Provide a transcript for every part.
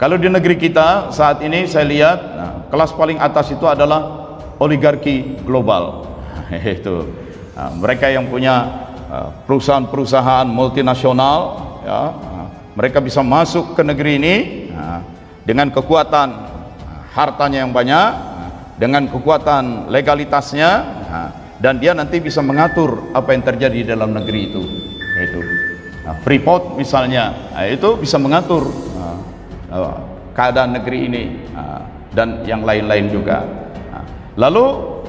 Kalau di negeri kita saat ini saya lihat kelas paling atas itu adalah oligarki global. Itu mereka yang punya perusahaan-perusahaan multinasional, ya, mereka bisa masuk ke negeri ini dengan kekuatan hartanya yang banyak, dengan kekuatan legalitasnya, dan dia nanti bisa mengatur apa yang terjadi di dalam negeri itu. Itu Freeport misalnya, itu bisa mengatur keadaan negeri ini, dan yang lain-lain juga. Lalu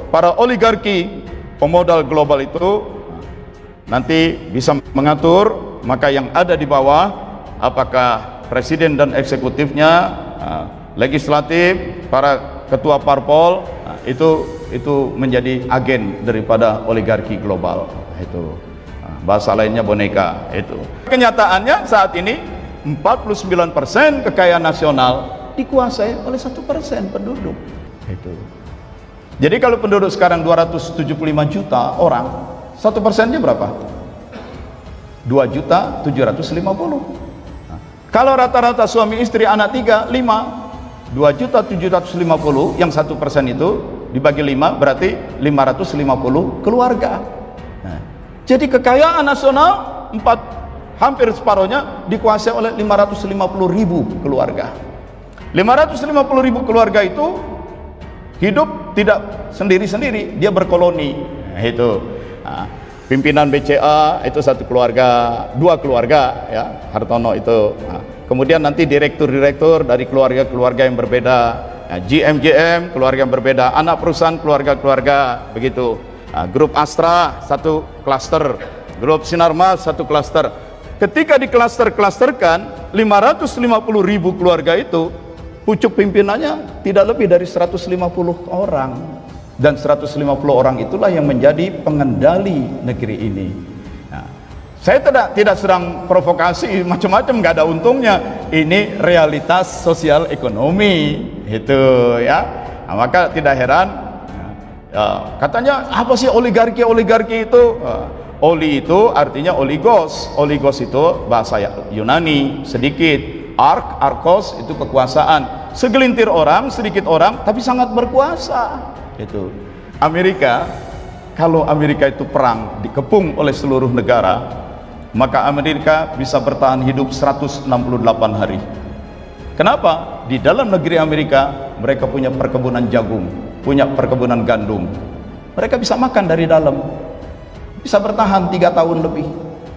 para oligarki pemodal global itu nanti bisa mengatur, maka yang ada di bawah, apakah presiden dan eksekutifnya, legislatif, para ketua parpol, itu menjadi agen daripada oligarki global. Itu bahasa lainnya boneka. Itu kenyataannya saat ini 49% kekayaan nasional dikuasai oleh 1% penduduk. Itu. Jadi kalau penduduk sekarang 275 juta orang, 1%-nya berapa? 2.750.000. Kalau rata-rata suami istri anak 3, 5, 2.750.000, yang 1% itu dibagi 5 berarti 550 keluarga. Jadi kekayaan nasional hampir separuhnya dikuasai oleh 550.000 keluarga. 550.000 keluarga itu hidup tidak sendiri-sendiri, dia berkoloni. Itu pimpinan BCA itu satu keluarga, 2 keluarga, ya, Hartono itu. Kemudian nanti direktur-direktur dari keluarga-keluarga yang berbeda, GM keluarga yang berbeda, anak perusahaan keluarga-keluarga, begitu. Grup Astra satu klaster, grup Sinarmas satu klaster. Ketika diklaster-klasterkan 550.000 keluarga itu, pucuk pimpinannya tidak lebih dari 150 orang, dan 150 orang itulah yang menjadi pengendali negeri ini. Saya tidak sedang provokasi macam-macam, nggak ada untungnya. Ini realitas sosial ekonomi itu, ya. Maka tidak heran, katanya apa sih oligarki itu? Oli itu artinya oligos. Oligos itu bahasa Yunani sedikit. Arkos itu kekuasaan. Segelintir orang, sedikit orang, tapi sangat berkuasa. Itu Amerika. Kalau Amerika itu perang dikepung oleh seluruh negara, maka Amerika bisa bertahan hidup 168 hari. Kenapa? Di dalam negeri Amerika mereka punya perkebunan jagung, punya perkebunan gandum. Mereka bisa makan dari dalam, bisa bertahan 3 tahun lebih.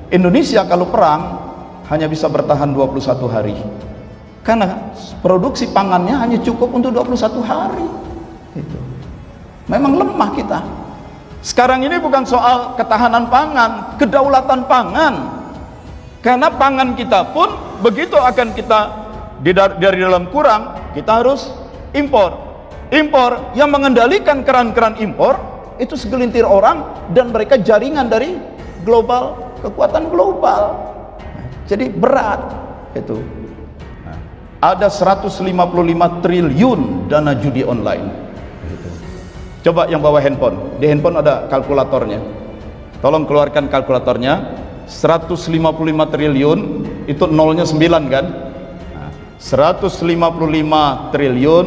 Indonesia kalau perang hanya bisa bertahan 21 hari, karena produksi pangannya hanya cukup untuk 21 hari. Itu memang lemah kita. Sekarang ini bukan soal ketahanan pangan, kedaulatan pangan. Karena pangan kita pun begitu akan kita dari dalam kurang, kita harus impor. Impor yang mengendalikan keran-keran impor itu segelintir orang, dan mereka jaringan dari global, kekuatan global. Jadi berat itu. Ada 155 triliun dana judi online. Coba yang bawa handphone, di handphone ada kalkulatornya. Tolong keluarkan kalkulatornya. 155 triliun itu nolnya 9 kan? 155 triliun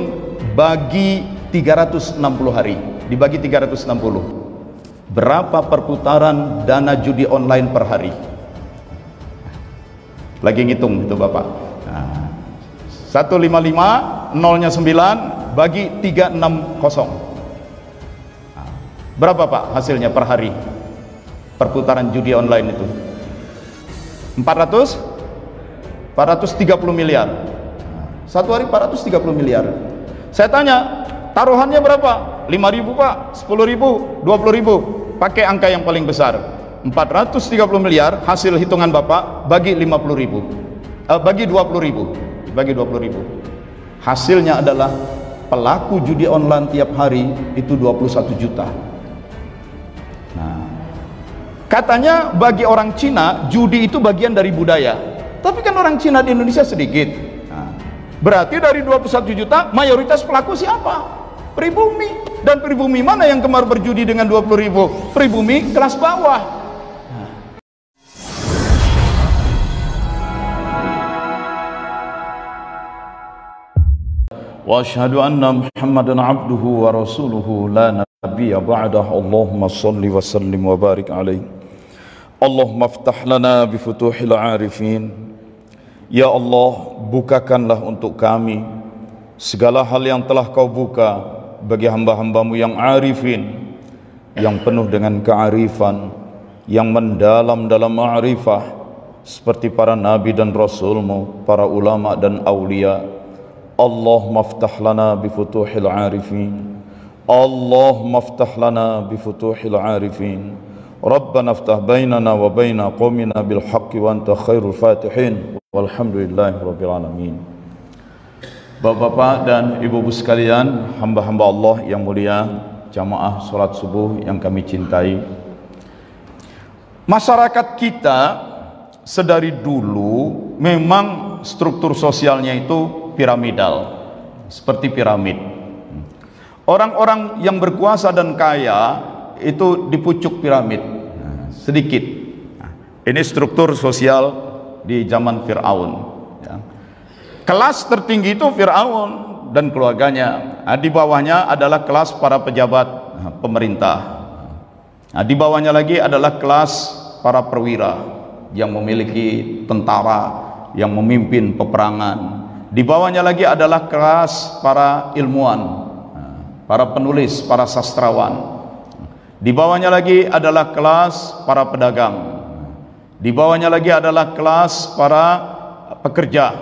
bagi 360 hari, dibagi 360. Berapa perputaran dana judi online per hari? Lagi ngitung itu Bapak. 155, nolnya 9, bagi 360. Berapa Pak hasilnya per hari perputaran judi online itu? 430 miliar. Satu hari 430 miliar. Saya tanya, taruhannya berapa? 5.000 Pak, 10.000, 20.000. Pakai angka yang paling besar. 430 miliar hasil hitungan Bapak bagi 50.000. Bagi 20.000. Bagi 20.000. Hasilnya adalah pelaku judi online tiap hari itu 21 juta. Katanya bagi orang Cina judi itu bagian dari budaya, tapi kan orang Cina di Indonesia sedikit. Berarti dari 21 juta mayoritas pelaku siapa? Pribumi. Dan pribumi mana yang gemar berjudi dengan 20.000? Pribumi kelas bawah. وأشهد أن محمدا عبده ورسوله لا نبي بعده اللهم صل وسلم وبارك عليه اللهم افتح لنا بفتوح العارفين. Ya Allah, bukakanlah untuk kami segala hal yang telah Kau buka bagi hamba-hambamu yang arifin, yang penuh dengan kearifan, yang mendalam dalam ma'rifah, seperti para nabi dan rasulmu, para ulama dan awliya. Allahumma aftah lana bifutuhil arifin, Allahumma aftah lana bifutuhil arifin. Rabbana aftah bainana wa baina qawmina bil haqqi wa anta khairul fatihin. Walhamdulillahi rabbil alamin. Bapak-bapak dan ibu-ibu sekalian, hamba-hamba Allah yang mulia, jamaah salat subuh yang kami cintai. Masyarakat kita sedari dulu memang struktur sosialnya itu piramidal, seperti piramid. Orang-orang yang berkuasa dan kaya itu di pucuk piramid, sedikit. Ini struktur sosial di zaman Fir'aun. Kelas tertinggi itu Fir'aun dan keluarganya. Di bawahnya adalah kelas para pejabat pemerintah. Di bawahnya lagi adalah kelas para perwira yang memiliki tentara, yang memimpin peperangan. Di bawahnya lagi adalah kelas para ilmuwan, para penulis, para sastrawan. Di bawahnya lagi adalah kelas para pedagang. Di bawahnya lagi adalah kelas para pekerja,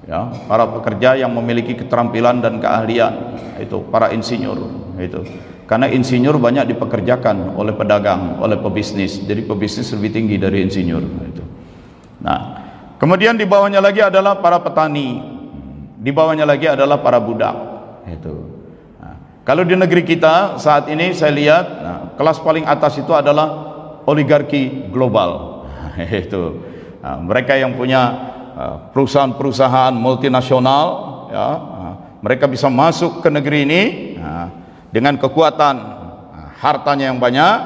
ya, para pekerja yang memiliki keterampilan dan keahlian, itu para insinyur. Itu karena insinyur banyak dipekerjakan oleh pedagang, oleh pebisnis. Jadi pebisnis lebih tinggi dari insinyur. Itu. Nah, kemudian di bawahnya lagi adalah para petani. Di bawahnya lagi adalah para budak. Itu. Kalau di negeri kita saat ini saya lihat, kelas paling atas itu adalah oligarki global. Itu mereka yang punya perusahaan-perusahaan multinasional, ya, mereka bisa masuk ke negeri ini dengan kekuatan hartanya yang banyak,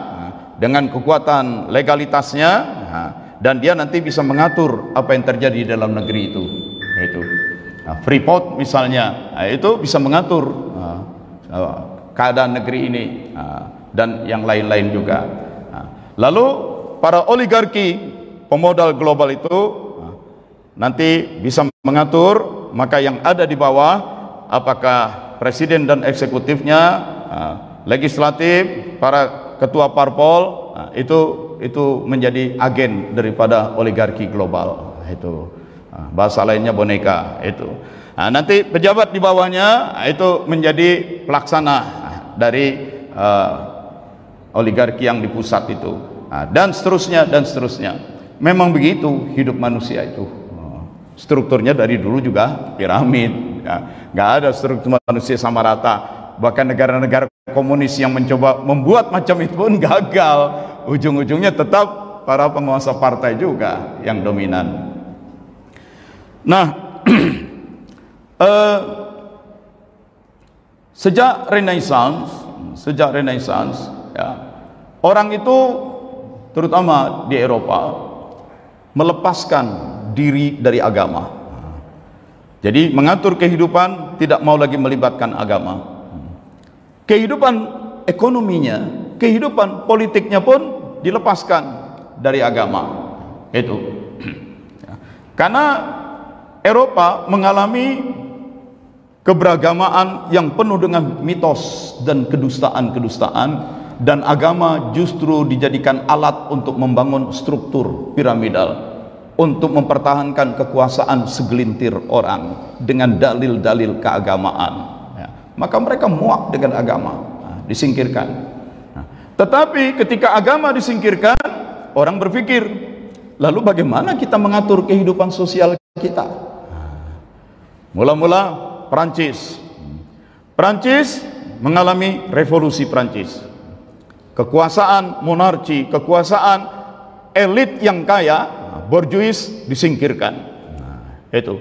dengan kekuatan legalitasnya, dan dia nanti bisa mengatur apa yang terjadi di dalam negeri itu. Itu Freeport misalnya, itu bisa mengatur keadaan negeri ini, dan yang lain-lain juga. Lalu para oligarki pemodal global itu nanti bisa mengatur, maka yang ada di bawah, apakah presiden dan eksekutifnya, legislatif, para ketua parpol, itu menjadi agen daripada oligarki global. Itu bahasa lainnya boneka. Itu nanti pejabat di bawahnya itu menjadi pelaksana dari oligarki yang di pusat itu, dan seterusnya dan seterusnya. Memang begitu hidup manusia itu. Strukturnya dari dulu juga piramid, nggak ada struktur manusia sama rata. Bahkan negara-negara komunis yang mencoba membuat macam itu pun gagal. Ujung-ujungnya tetap para penguasa partai juga yang dominan. Nah, sejak Renaissance, ya, orang itu terutama di Eropa melepaskan diri dari agama. Jadi mengatur kehidupan tidak mau lagi melibatkan agama. Kehidupan ekonominya, kehidupan politiknya pun dilepaskan dari agama. Itu karena Eropa mengalami keberagamaan yang penuh dengan mitos dan kedustaan-kedustaan, dan agama justru dijadikan alat untuk membangun struktur piramidal, untuk mempertahankan kekuasaan segelintir orang dengan dalil-dalil keagamaan. Maka mereka muak dengan agama, disingkirkan. Tetapi ketika agama disingkirkan, orang berpikir, lalu bagaimana kita mengatur kehidupan sosial kita? Mula-mula Perancis mengalami revolusi Perancis. Kekuasaan monarki, kekuasaan elit yang kaya, bourgeois, disingkirkan. Itu.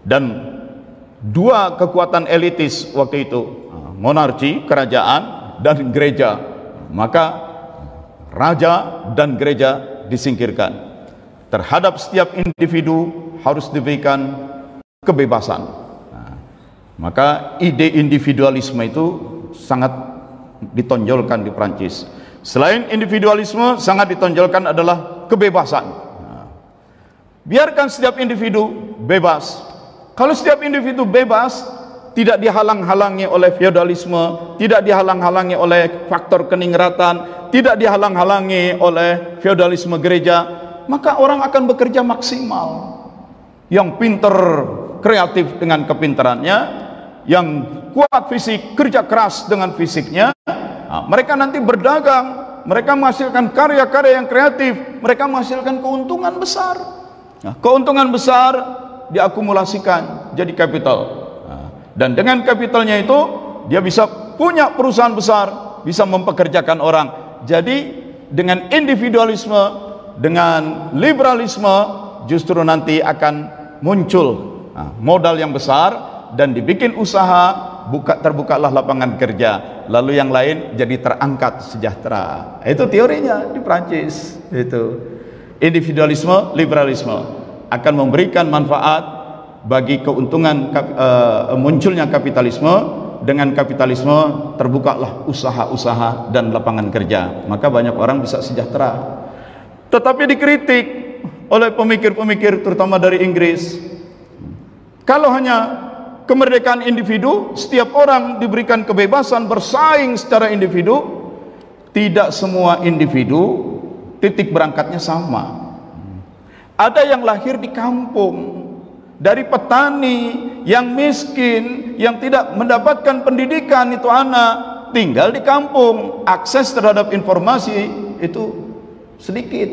Dan dua kekuatan elitis waktu itu, monarki, kerajaan, dan gereja. Maka raja dan gereja disingkirkan. Terhadap setiap individu harus diberikan kebebasan. Maka ide individualisme itu sangat ditonjolkan di Prancis. Selain individualisme, sangat ditonjolkan adalah kebebasan. Biarkan setiap individu bebas. Kalau setiap individu bebas, tidak dihalang-halangi oleh feodalisme, tidak dihalang-halangi oleh faktor keningratan, tidak dihalang-halangi oleh feodalisme gereja, maka orang akan bekerja maksimal. Yang pinter, kreatif dengan kepintarannya, yang kuat fisik, kerja keras dengan fisiknya, mereka nanti berdagang, mereka menghasilkan karya-karya yang kreatif, mereka menghasilkan keuntungan besar. Keuntungan besar diakumulasikan jadi kapital. Dan dengan kapitalnya itu dia bisa punya perusahaan besar, bisa mempekerjakan orang. Jadi dengan individualisme, dengan liberalisme, justru nanti akan muncul modal yang besar dan dibikin usaha, terbukalah lapangan kerja, lalu yang lain jadi terangkat sejahtera. Itu teorinya di Prancis. Itu individualisme, liberalisme akan memberikan manfaat bagi keuntungan munculnya kapitalisme. Dengan kapitalisme terbukalah usaha-usaha dan lapangan kerja, maka banyak orang bisa sejahtera. Tetapi dikritik oleh pemikir-pemikir terutama dari Inggris, kalau hanya kemerdekaan individu, setiap orang diberikan kebebasan bersaing secara individu, tidak semua individu titik berangkatnya sama. Ada yang lahir di kampung, dari petani yang miskin, yang tidak mendapatkan pendidikan, itu anak tinggal di kampung, akses terhadap informasi itu sedikit.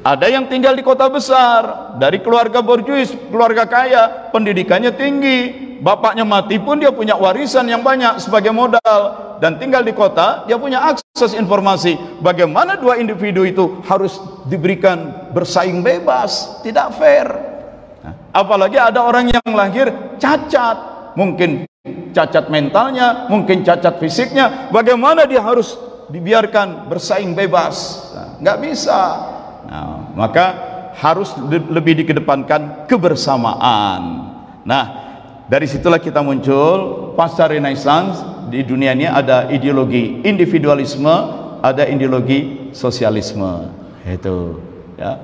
Ada yang tinggal di kota besar, dari keluarga borjuis, keluarga kaya, pendidikannya tinggi, bapaknya mati pun dia punya warisan yang banyak sebagai modal, dan tinggal di kota, dia punya akses informasi. Bagaimana dua individu itu harus diberikan bersaing bebas? Tidak fair. Apalagi ada orang yang lahir cacat, mungkin cacat mentalnya, mungkin cacat fisiknya, bagaimana dia harus dibiarkan bersaing bebas? Nggak bisa. Maka harus lebih dikedepankan kebersamaan. Nah, dari situlah kita muncul pasca Renaissance. Di dunia ini ada ideologi individualisme, ada ideologi sosialisme. Itu ya.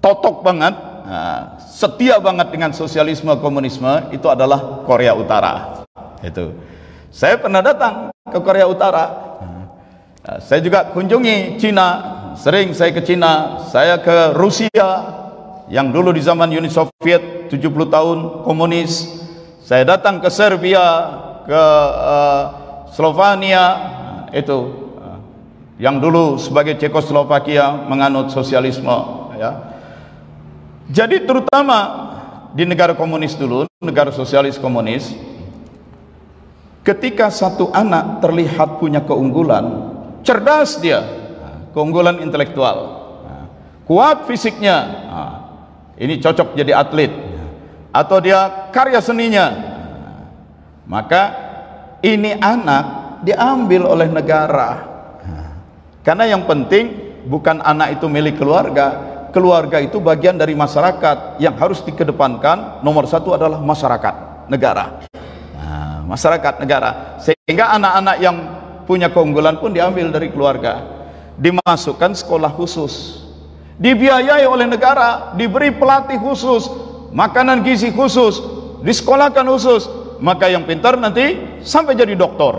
Totok banget, setia banget dengan sosialisme komunisme itu adalah Korea Utara. Itu saya pernah datang ke Korea Utara, saya juga kunjungi Cina, sering saya ke Cina, saya ke Rusia yang dulu di zaman Uni Soviet 70 tahun komunis, saya datang ke Serbia, ke Slovenia, itu yang dulu sebagai Cekoslovakia menganut sosialisme, ya. Jadi terutama di negara komunis dulu, negara sosialis komunis, ketika satu anak terlihat punya keunggulan, cerdas dia, keunggulan intelektual, kuat fisiknya, ini cocok jadi atlet, atau dia karya seninya, maka ini anak diambil oleh negara. Karena yang penting bukan anak itu milik keluarga, keluarga itu bagian dari masyarakat. Yang harus dikedepankan nomor satu adalah masyarakat, negara. Masyarakat, negara. Sehingga anak-anak yang punya keunggulan pun diambil dari keluarga, dimasukkan sekolah khusus, dibiayai oleh negara, diberi pelatih khusus, makanan gizi khusus, disekolahkan khusus. Maka yang pintar nanti sampai jadi doktor,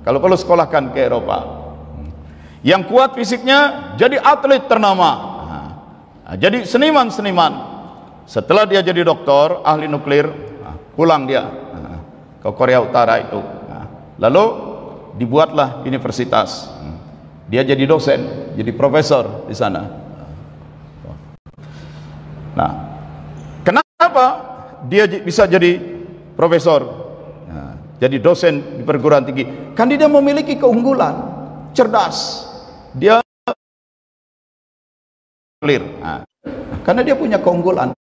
kalau perlu sekolahkan ke Eropa. Yang kuat fisiknya jadi atlet ternama, jadi seniman-seniman. Setelah dia jadi doktor, ahli nuklir, pulang dia ke Korea Utara itu. Lalu dibuatlah universitas, dia jadi dosen, jadi profesor di sana. Nah, kenapa dia bisa jadi profesor, jadi dosen di perguruan tinggi? Kan dia memiliki keunggulan, cerdas, dia clear, karena dia punya keunggulan.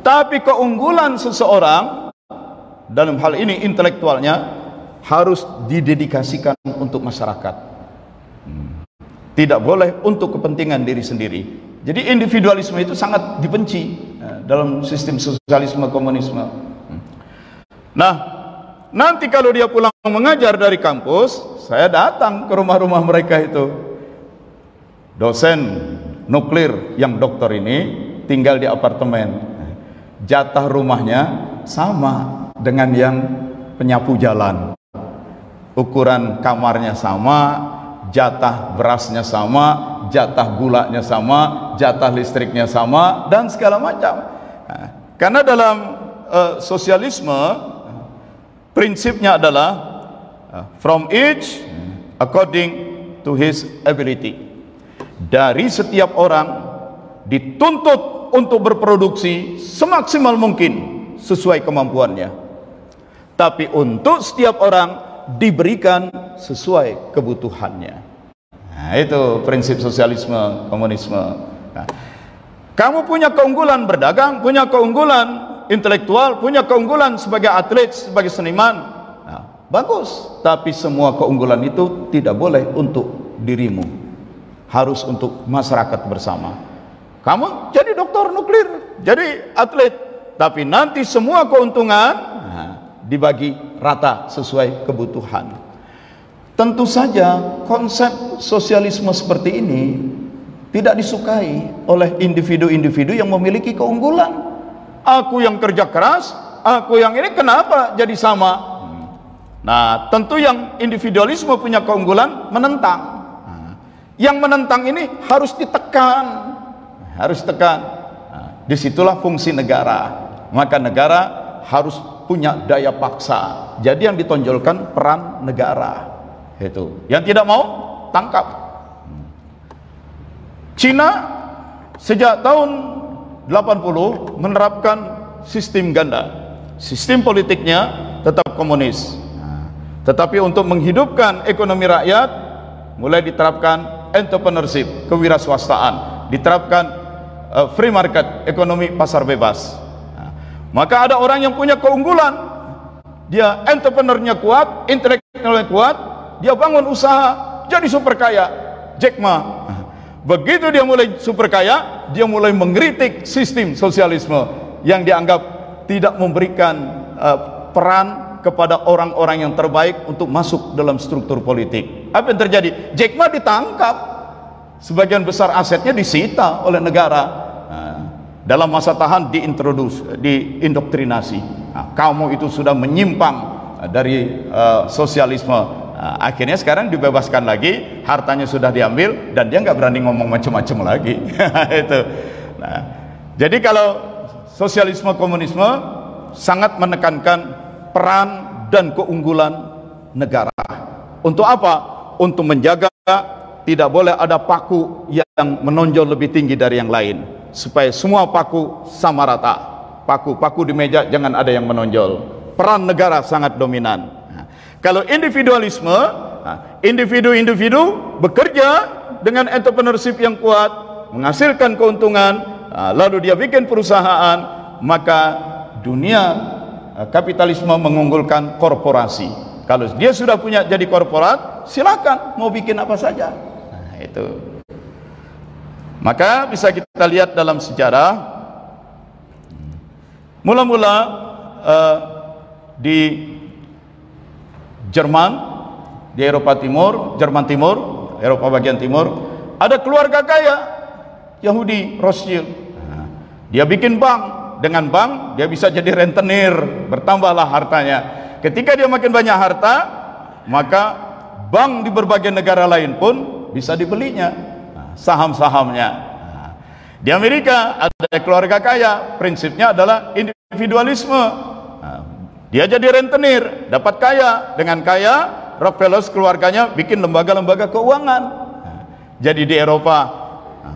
Tapi keunggulan seseorang dalam hal ini intelektualnya harus didedikasikan untuk masyarakat, tidak boleh untuk kepentingan diri sendiri. Jadi individualisme itu sangat dibenci dalam sistem sosialisme komunisme. Nah, nanti kalau dia pulang mengajar dari kampus, saya datang ke rumah-rumah mereka itu. Dosen nuklir yang dokter ini tinggal di apartemen. Jatah rumahnya sama dengan yang penyapu jalan. Ukuran kamarnya sama, jatah berasnya sama, jatah gulanya sama, jatah listriknya sama, dan segala macam. Karena dalam sosialisme prinsipnya adalah from each according to his ability. Dari setiap orang dituntut untuk berproduksi semaksimal mungkin sesuai kemampuannya. Tapi untuk setiap orang diberikan sesuai kebutuhannya. Nah, itu prinsip sosialisme komunisme. Nah, kamu punya keunggulan berdagang, punya keunggulan intelektual, punya keunggulan sebagai atlet, sebagai seniman. Nah, bagus. Tapi semua keunggulan itu tidak boleh untuk dirimu, harus untuk masyarakat bersama. Kamu jadi dokter nuklir, jadi atlet, tapi nanti semua keuntungan dibagi rata sesuai kebutuhan. Tentu saja konsep sosialisme seperti ini tidak disukai oleh individu-individu yang memiliki keunggulan. Aku yang kerja keras, aku yang ini, kenapa jadi sama? Nah, tentu yang individualisme punya keunggulan menentang. Yang menentang ini harus ditekan, harus tekan. Disitulah fungsi negara. Maka negara harus punya daya paksa. Jadi yang ditonjolkan peran negara. Itu. Yang tidak mau tangkap. Cina sejak tahun 80 menerapkan sistem ganda. Sistem politiknya tetap komunis. Tetapi untuk menghidupkan ekonomi rakyat mulai diterapkan entrepreneurship, kewirausahaan, diterapkan free market, ekonomi pasar bebas. Maka ada orang yang punya keunggulan, dia entrepreneurnya kuat, intelektualnya kuat, dia bangun usaha, jadi super kaya, Jack Ma. Begitu dia mulai super kaya, dia mulai mengkritik sistem sosialisme yang dianggap tidak memberikan peran kepada orang-orang yang terbaik untuk masuk dalam struktur politik. Apa yang terjadi? Jack Ma ditangkap, sebagian besar asetnya disita oleh negara. Dalam masa tahan diindoktrinasi. Kamu itu sudah menyimpang dari sosialisme. Akhirnya sekarang dibebaskan lagi, hartanya sudah diambil dan dia nggak berani ngomong macam-macam lagi. Itu. Nah, jadi kalau sosialisme komunisme sangat menekankan peran dan keunggulan negara. Untuk apa? Untuk menjaga tidak boleh ada paku yang menonjol lebih tinggi dari yang lain, supaya semua paku sama rata. Paku di meja jangan ada yang menonjol. Peran negara sangat dominan. Kalau individualisme, individu-individu bekerja dengan entrepreneurship yang kuat, menghasilkan keuntungan, lalu dia bikin perusahaan, maka dunia kapitalisme mengunggulkan korporasi. Kalau dia sudah punya jadi korporat, silakan mau bikin apa saja. Nah, itu. Maka bisa kita lihat dalam sejarah, mula-mula di Jerman, di Eropa Timur, Jerman Timur, Eropa bagian timur, ada keluarga kaya Yahudi, Rothschild. Dia bikin bank, dengan bank dia bisa jadi rentenir, bertambahlah hartanya. Ketika dia makin banyak harta, maka bank di berbagai negara lain pun bisa dibelinya, saham-sahamnya. Di Amerika ada keluarga kaya, prinsipnya adalah individualisme. Dia jadi rentenir, dapat kaya, dengan kaya Rockefeller keluarganya bikin lembaga-lembaga keuangan. Jadi di Eropa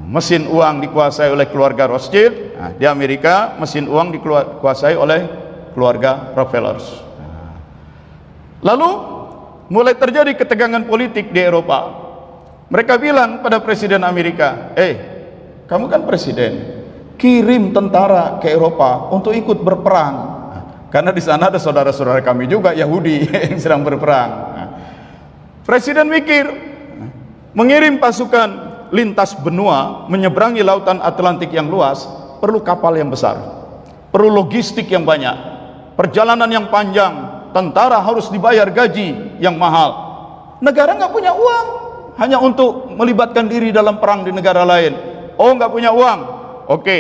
mesin uang dikuasai oleh keluarga Rothschild, di Amerika mesin uang dikuasai oleh keluarga Rockefeller. Lalu mulai terjadi ketegangan politik di Eropa. Mereka bilang pada presiden Amerika, kamu kan presiden, kirim tentara ke Eropa untuk ikut berperang. Karena di sana ada saudara-saudara kami juga Yahudi yang sedang berperang. Presiden mikir mengirim pasukan lintas benua, menyeberangi lautan Atlantik yang luas, perlu kapal yang besar, perlu logistik yang banyak, perjalanan yang panjang, tentara harus dibayar gaji yang mahal. Negara nggak punya uang hanya untuk melibatkan diri dalam perang di negara lain. Oh, nggak punya uang, oke,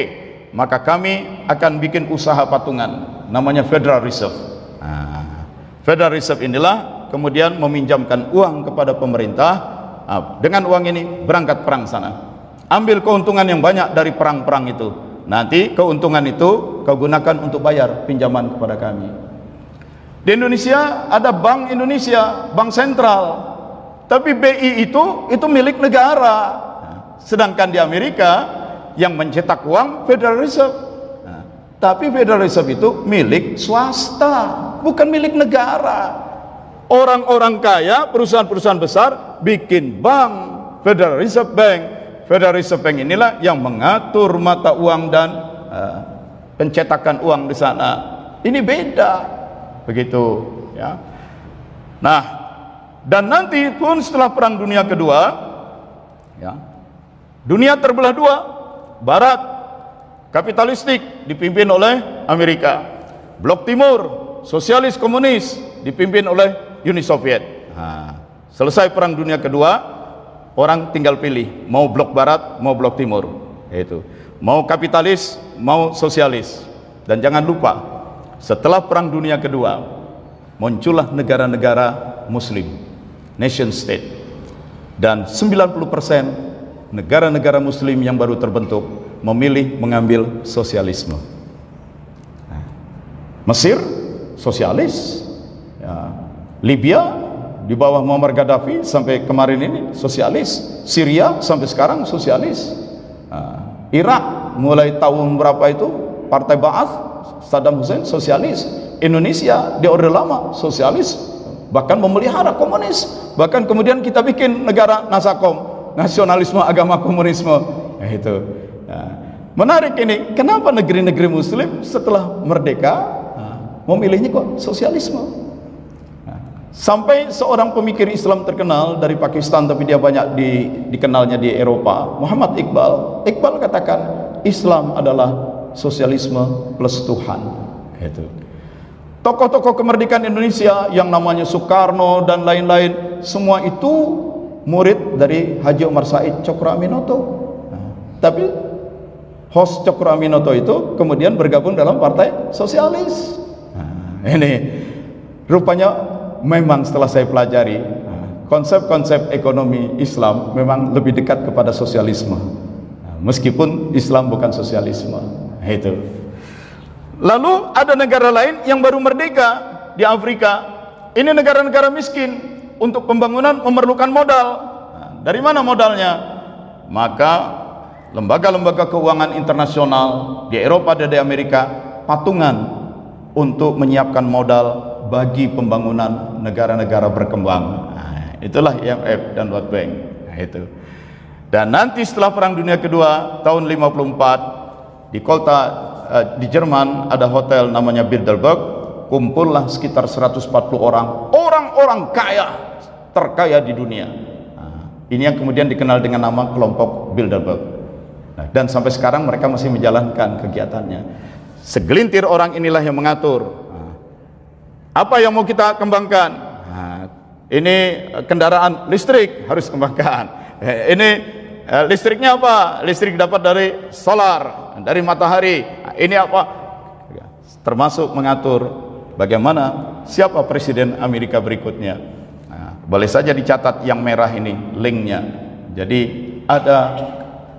maka kami akan bikin usaha patungan, namanya Federal Reserve. Federal Reserve inilah kemudian meminjamkan uang kepada pemerintah. Dengan uang ini berangkat perang sana, ambil keuntungan yang banyak dari perang-perang itu, nanti keuntungan itu kau gunakan untuk bayar pinjaman kepada kami. Di Indonesia ada Bank Indonesia, Bank Sentral, tapi BI itu milik negara. Sedangkan di Amerika yang mencetak uang Federal Reserve. Tapi Federal Reserve itu milik swasta, bukan milik negara. Orang-orang kaya, perusahaan-perusahaan besar bikin bank, Federal Reserve Bank. Federal Reserve Bank inilah yang mengatur mata uang dan pencetakan uang di sana. Ini beda, begitu ya. Nah, dan nanti pun setelah Perang Dunia Kedua, ya, dunia terbelah dua, Barat kapitalistik dipimpin oleh Amerika, Blok Timur sosialis komunis dipimpin oleh Uni Soviet. Selesai Perang Dunia Kedua, orang tinggal pilih mau blok barat mau blok timur, yaitu mau kapitalis mau sosialis. Dan jangan lupa, setelah Perang Dunia Kedua muncullah negara-negara muslim, nation state, dan 90% negara-negara muslim yang baru terbentuk memilih mengambil sosialisme. Mesir sosialis, ya, Libya di bawah Muammar Gaddafi sampai kemarin ini sosialis, Syria sampai sekarang sosialis, Irak mulai tahun berapa itu Partai Ba'ath Saddam Hussein sosialis, Indonesia di Orde Lama sosialis, bahkan memelihara komunis, bahkan kemudian kita bikin negara Nasakom, nasionalisme agama komunisme. Itu menarik ini, kenapa negeri-negeri muslim setelah merdeka memilihnya kok sosialisme. Sampai seorang pemikir Islam terkenal dari Pakistan, tapi dia banyak dikenalnya di Eropa, Muhammad Iqbal katakan Islam adalah sosialisme plus Tuhan. Itu tokoh-tokoh kemerdekaan Indonesia yang namanya Soekarno dan lain-lain, semua itu murid dari Haji Omar Said Cokro Aminoto. Tapi host Cokro Aminoto itu kemudian bergabung dalam partai sosialis. Ini rupanya memang setelah saya pelajari, konsep-konsep ekonomi Islam memang lebih dekat kepada sosialisme, meskipun Islam bukan sosialisme. Itu. Lalu ada negara lain yang baru merdeka di Afrika. Ini negara-negara miskin, untuk pembangunan memerlukan modal. Dari mana modalnya? Maka lembaga-lembaga keuangan internasional di Eropa dan di Amerika patungan untuk menyiapkan modal bagi pembangunan negara-negara berkembang. Itulah IMF dan World Bank. Itu. Dan nanti setelah Perang Dunia Kedua tahun 54 di kota di Jerman ada hotel namanya Bilderberg, kumpullah sekitar 140 orang kaya, terkaya di dunia. Ini yang kemudian dikenal dengan nama kelompok Bilderberg. Dan sampai sekarang mereka masih menjalankan kegiatannya. Segelintir orang inilah yang mengatur apa yang mau kita kembangkan. Ini kendaraan listrik harus kembangkan. Ini listriknya apa? Listrik dapat dari solar, dari matahari. Ini apa? Termasuk mengatur bagaimana siapa presiden Amerika berikutnya. Boleh saja dicatat yang merah ini linknya. Jadi ada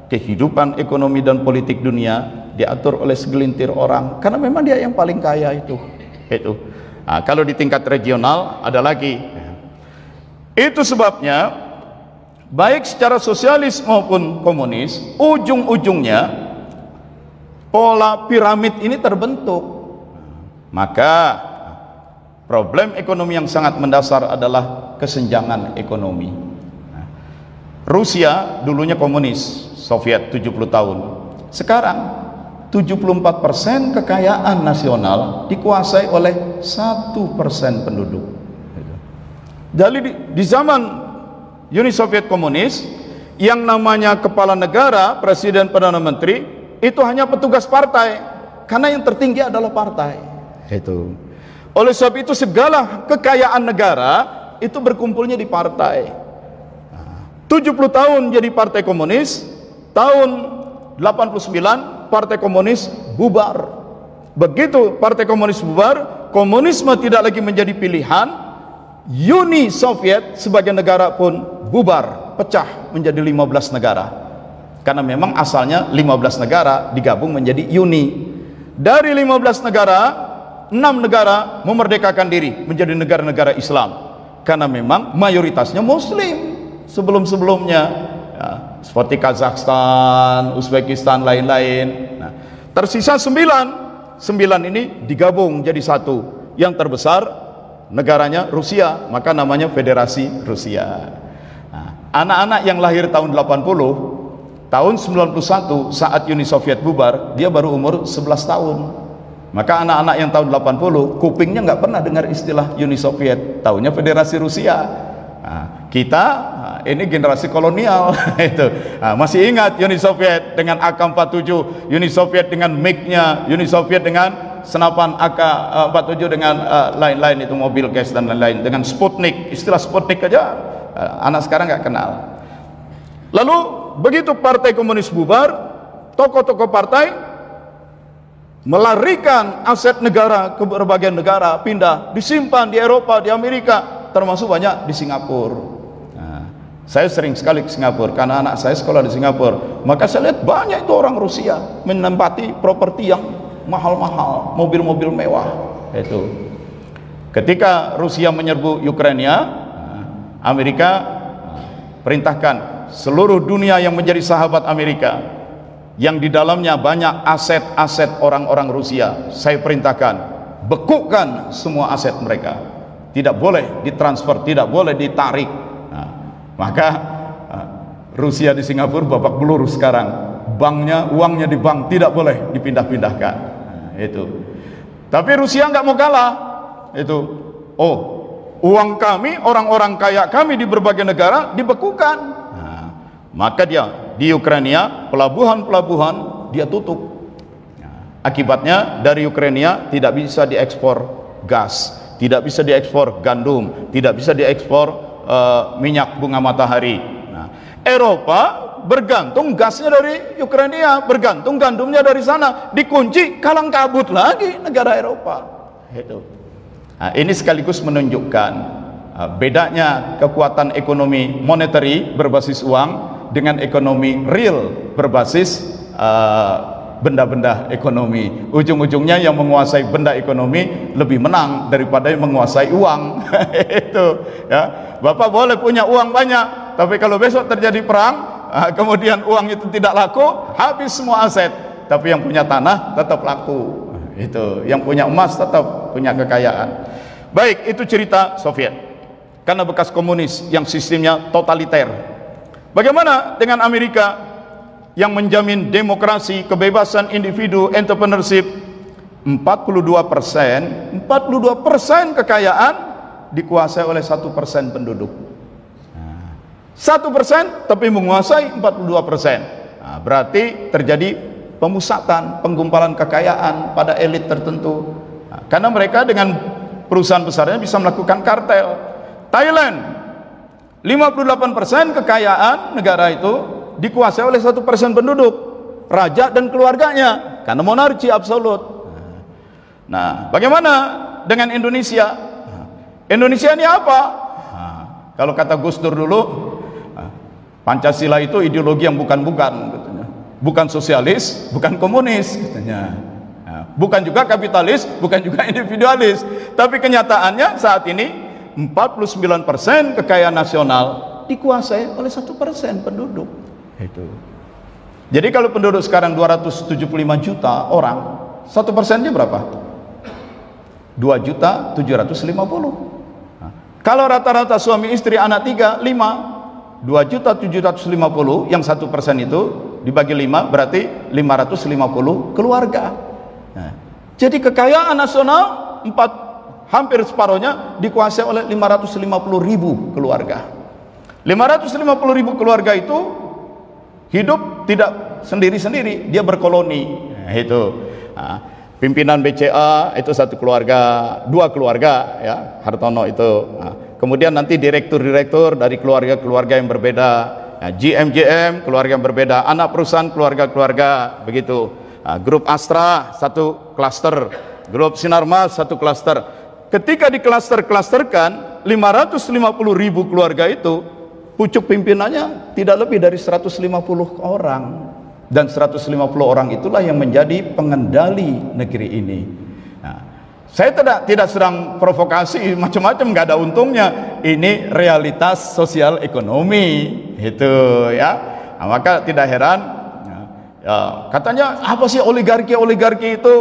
kehidupan ekonomi dan politik dunia diatur oleh segelintir orang, karena memang dia yang paling kaya itu. Kalau di tingkat regional ada lagi. Itu sebabnya baik secara sosialis maupun komunis, ujung-ujungnya pola piramid ini terbentuk. Maka problem ekonomi yang sangat mendasar adalah kesenjangan ekonomi. Rusia dulunya komunis, Soviet 70 tahun. Sekarang 74% kekayaan nasional dikuasai oleh 1% penduduk. Jadi di zaman Uni Soviet komunis Yang namanya kepala negara, presiden, perdana menteri, itu hanya petugas partai, karena yang tertinggi adalah partai. Itu. Oleh sebab itu segala kekayaan negara itu berkumpulnya di partai. 70 tahun jadi partai komunis, tahun 89 partai komunis bubar. Begitu partai komunis bubar, komunisme tidak lagi menjadi pilihan, Uni Soviet sebagai negara pun bubar, pecah menjadi 15 negara. Karena memang asalnya 15 negara digabung menjadi Uni. Dari 15 negara, 6 negara memerdekakan diri menjadi negara-negara Islam. Karena memang mayoritasnya Muslim sebelum-sebelumnya, ya, seperti Kazakhstan, Uzbekistan, lain-lain. Nah, tersisa 9 ini digabung jadi satu. Yang terbesar negaranya Rusia, maka namanya Federasi Rusia. Nah, anak-anak yang lahir tahun 80, tahun 91 saat Uni Soviet bubar, dia baru umur 11 tahun. Maka anak-anak yang tahun 80 kupingnya nggak pernah dengar istilah Uni Soviet, tahunya Federasi Rusia. Nah, kita ini generasi kolonial itu. Nah, masih ingat Uni Soviet dengan AK-47, Uni Soviet dengan MiG-nya, Uni Soviet dengan senapan AK-47 dengan lain-lain itu, mobil gas dan lain-lain, dengan Sputnik, istilah Sputnik aja anak sekarang nggak kenal. Lalu begitu partai komunis bubar, tokoh-tokoh partai melarikan aset negara ke berbagai negara, pindah, disimpan di Eropa, di Amerika, termasuk banyak di Singapura. Nah, saya sering sekali ke Singapura karena anak saya sekolah di Singapura, maka saya lihat banyak itu orang Rusia menempati properti yang mahal-mahal, mobil-mobil mewah. Itu ketika Rusia menyerbu Ukraina, Amerika perintahkan seluruh dunia yang menjadi sahabat Amerika, yang di dalamnya banyak aset-aset orang-orang Rusia, saya perintahkan bekukan semua aset mereka, tidak boleh ditransfer, tidak boleh ditarik. Nah, maka Rusia di Singapura babak belur sekarang, banknya, uangnya di bank tidak boleh dipindah-pindahkan. Itu. Tapi Rusia nggak mau kalah. Itu. Oh, uang kami, orang-orang kaya kami di berbagai negara dibekukan. Nah, maka dia di Ukraina pelabuhan-pelabuhan dia tutup. Nah, akibatnya dari Ukraina tidak bisa diekspor gas, tidak bisa diekspor gandum, tidak bisa diekspor minyak bunga matahari. Nah, Eropa bergantung gasnya dari Ukraina, bergantung gandumnya dari sana, dikunci, kalang kabut lagi negara Eropa. Itu. Nah, ini sekaligus menunjukkan bedanya kekuatan ekonomi monetary berbasis uang dengan ekonomi real berbasis benda-benda ekonomi. Ujung-ujungnya yang menguasai benda ekonomi lebih menang daripada yang menguasai uang. Itu, ya. Bapak boleh punya uang banyak, tapi kalau besok terjadi perang, kemudian uang itu tidak laku, habis semua aset. Tapi yang punya tanah tetap laku. Itu, yang punya emas tetap punya kekayaan. Baik, itu cerita Soviet. Karena bekas komunis yang sistemnya totaliter. Bagaimana dengan Amerika yang menjamin demokrasi, kebebasan individu, entrepreneurship? 42% kekayaan dikuasai oleh 1% penduduk. 1% tapi menguasai 42%. Nah, berarti terjadi pemusatan, penggumpalan kekayaan pada elit tertentu. Nah, karena mereka dengan perusahaan besarnya bisa melakukan kartel. Thailand 58% kekayaan negara itu dikuasai oleh 1% penduduk, raja dan keluarganya, karena monarki absolut. Nah, bagaimana dengan Indonesia? Indonesia ini apa? Nah, kalau kata Gus Dur dulu, Pancasila itu ideologi yang bukan-bukan, katanya. Bukan sosialis, bukan komunis, katanya. Nah, bukan juga kapitalis, bukan juga individualis. Tapi kenyataannya saat ini 49% kekayaan nasional dikuasai oleh 1% penduduk. Itu. Jadi kalau penduduk sekarang 275 juta orang, 1%-nya berapa? 2.750.000. Nah, kalau rata-rata suami istri anak 3, 5, 2.750.000, yang 1% itu dibagi 5 berarti 550 keluarga. Nah, jadi kekayaan nasional hampir separuhnya dikuasai oleh 550.000 keluarga. 550.000 keluarga itu hidup tidak sendiri-sendiri, dia berkoloni. Nah, itu pimpinan BCA itu satu keluarga, dua keluarga ya, Hartono itu. Kemudian nanti direktur-direktur dari keluarga-keluarga yang berbeda, GM keluarga yang berbeda, anak perusahaan keluarga-keluarga begitu. Grup Astra satu klaster, grup Sinarmas satu klaster. Ketika di klaster-klasterkan 550.000 keluarga itu, pucuk pimpinannya tidak lebih dari 150 orang, dan 150 orang itulah yang menjadi pengendali negeri ini. Nah, saya tidak sedang provokasi macam-macam, nggak ada untungnya. Ini realitas sosial ekonomi itu ya. Nah, maka tidak heran katanya apa sih oligarki itu?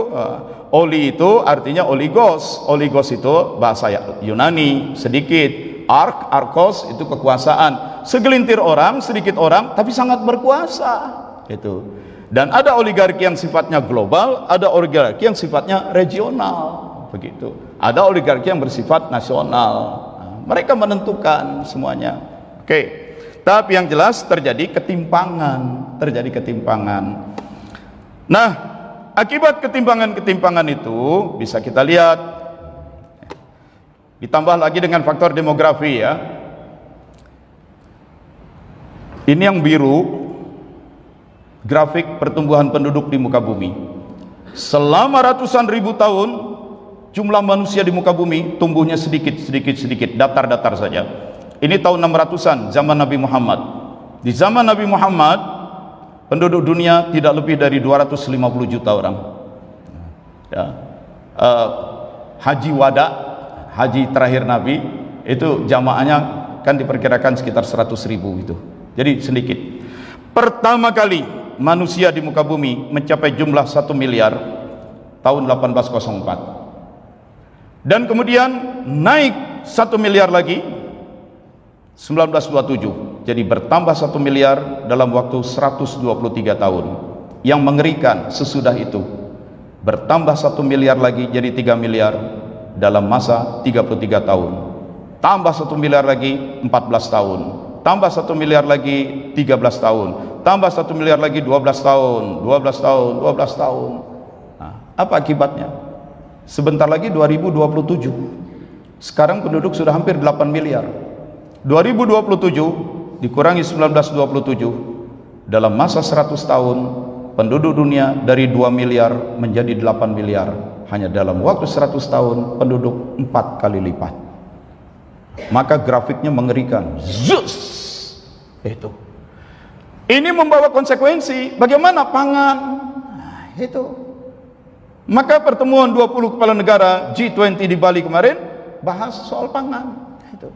Oli itu artinya oligos. Oligos itu bahasa Yunani sedikit. Arkos itu kekuasaan. Segelintir orang, sedikit orang, tapi sangat berkuasa. Itu. Dan ada oligarki yang sifatnya global, ada oligarki yang sifatnya regional, begitu. Ada oligarki yang bersifat nasional. Nah, mereka menentukan semuanya. Oke. Tapi yang jelas terjadi ketimpangan. Nah, akibat ketimpangan itu bisa kita lihat, ditambah lagi dengan faktor demografi ya. Ini yang biru, grafik pertumbuhan penduduk di muka bumi. Selama ratusan ribu tahun, jumlah manusia di muka bumi tumbuhnya sedikit, datar-datar saja. Ini tahun 600-an, zaman Nabi Muhammad. Di zaman Nabi Muhammad, penduduk dunia tidak lebih dari 250 juta orang. Ya. Haji Wada, haji terakhir Nabi, itu jamaahnya kan diperkirakan sekitar 100.000 itu. Jadi sedikit. Pertama kali manusia di muka bumi mencapai jumlah 1 miliar tahun 1804. Dan kemudian naik 1 miliar lagi 1927, jadi bertambah 1 miliar dalam waktu 123 tahun. Yang mengerikan sesudah itu bertambah 1 miliar lagi jadi 3 miliar dalam masa 33 tahun. Tambah 1 miliar lagi 14 tahun. Tambah 1 miliar lagi 13 tahun. Tambah 1 miliar lagi 12 tahun. 12 tahun. Nah, apa akibatnya? Sebentar lagi 2027. Sekarang penduduk sudah hampir 8 miliar. 2027 dikurangi 1927, dalam masa 100 tahun penduduk dunia dari 2 miliar menjadi 8 miliar. Hanya dalam waktu 100 tahun penduduk 4 kali lipat. Maka grafiknya mengerikan. Zus! Itu. Ini membawa konsekuensi bagaimana pangan. Nah, itu. Maka pertemuan 20 kepala negara G20 di Bali kemarin bahas soal pangan. Itu.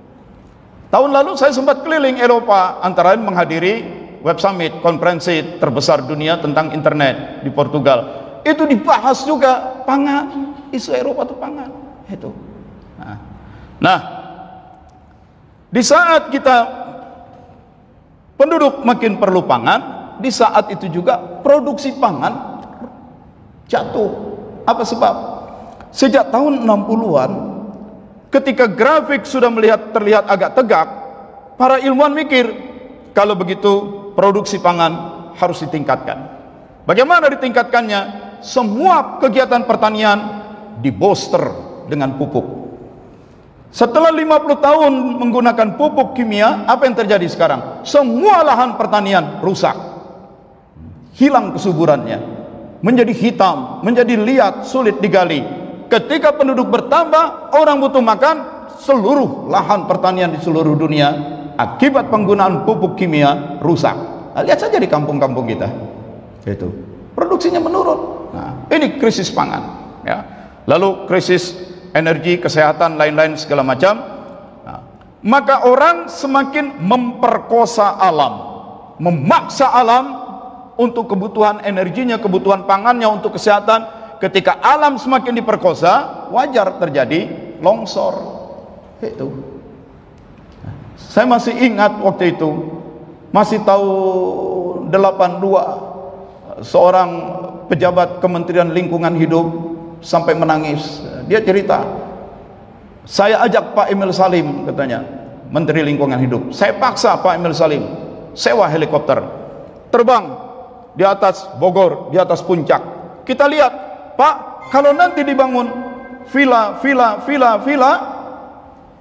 Tahun lalu saya sempat keliling Eropa, antara lain menghadiri Web Summit, konferensi terbesar dunia tentang internet di Portugal. Itu dibahas juga pangan, isu Eropa itu pangan. Itu. Nah, di saat kita penduduk makin perlu pangan, di saat itu juga produksi pangan jatuh. Apa sebab? Sejak tahun 60-an, ketika grafik sudah terlihat agak tegak, para ilmuwan mikir, kalau begitu produksi pangan harus ditingkatkan. Bagaimana ditingkatkannya? Semua kegiatan pertanian dibooster dengan pupuk. Setelah 50 tahun menggunakan pupuk kimia, apa yang terjadi sekarang? Semua lahan pertanian rusak. Hilang kesuburannya. Menjadi hitam, menjadi liat, sulit digali. Ketika penduduk bertambah, orang butuh makan, seluruh lahan pertanian di seluruh dunia akibat penggunaan pupuk kimia rusak. Nah, lihat saja di kampung-kampung kita. Itu. Produksinya menurun. Nah, ini krisis pangan, ya. Lalu krisis energi, kesehatan, lain-lain segala macam. Nah, maka orang semakin memperkosa alam, memaksa alam untuk kebutuhan energinya, kebutuhan pangannya, untuk kesehatan. Ketika alam semakin diperkosa, wajar terjadi longsor. Itu. Saya masih ingat waktu itu, masih tahu 82, seorang pejabat Kementerian Lingkungan Hidup sampai menangis. Dia cerita, saya ajak Pak Emil Salim, katanya, Menteri Lingkungan Hidup. Saya paksa Pak Emil Salim sewa helikopter terbang di atas Bogor, di atas puncak. Kita lihat, Pak, kalau nanti dibangun villa,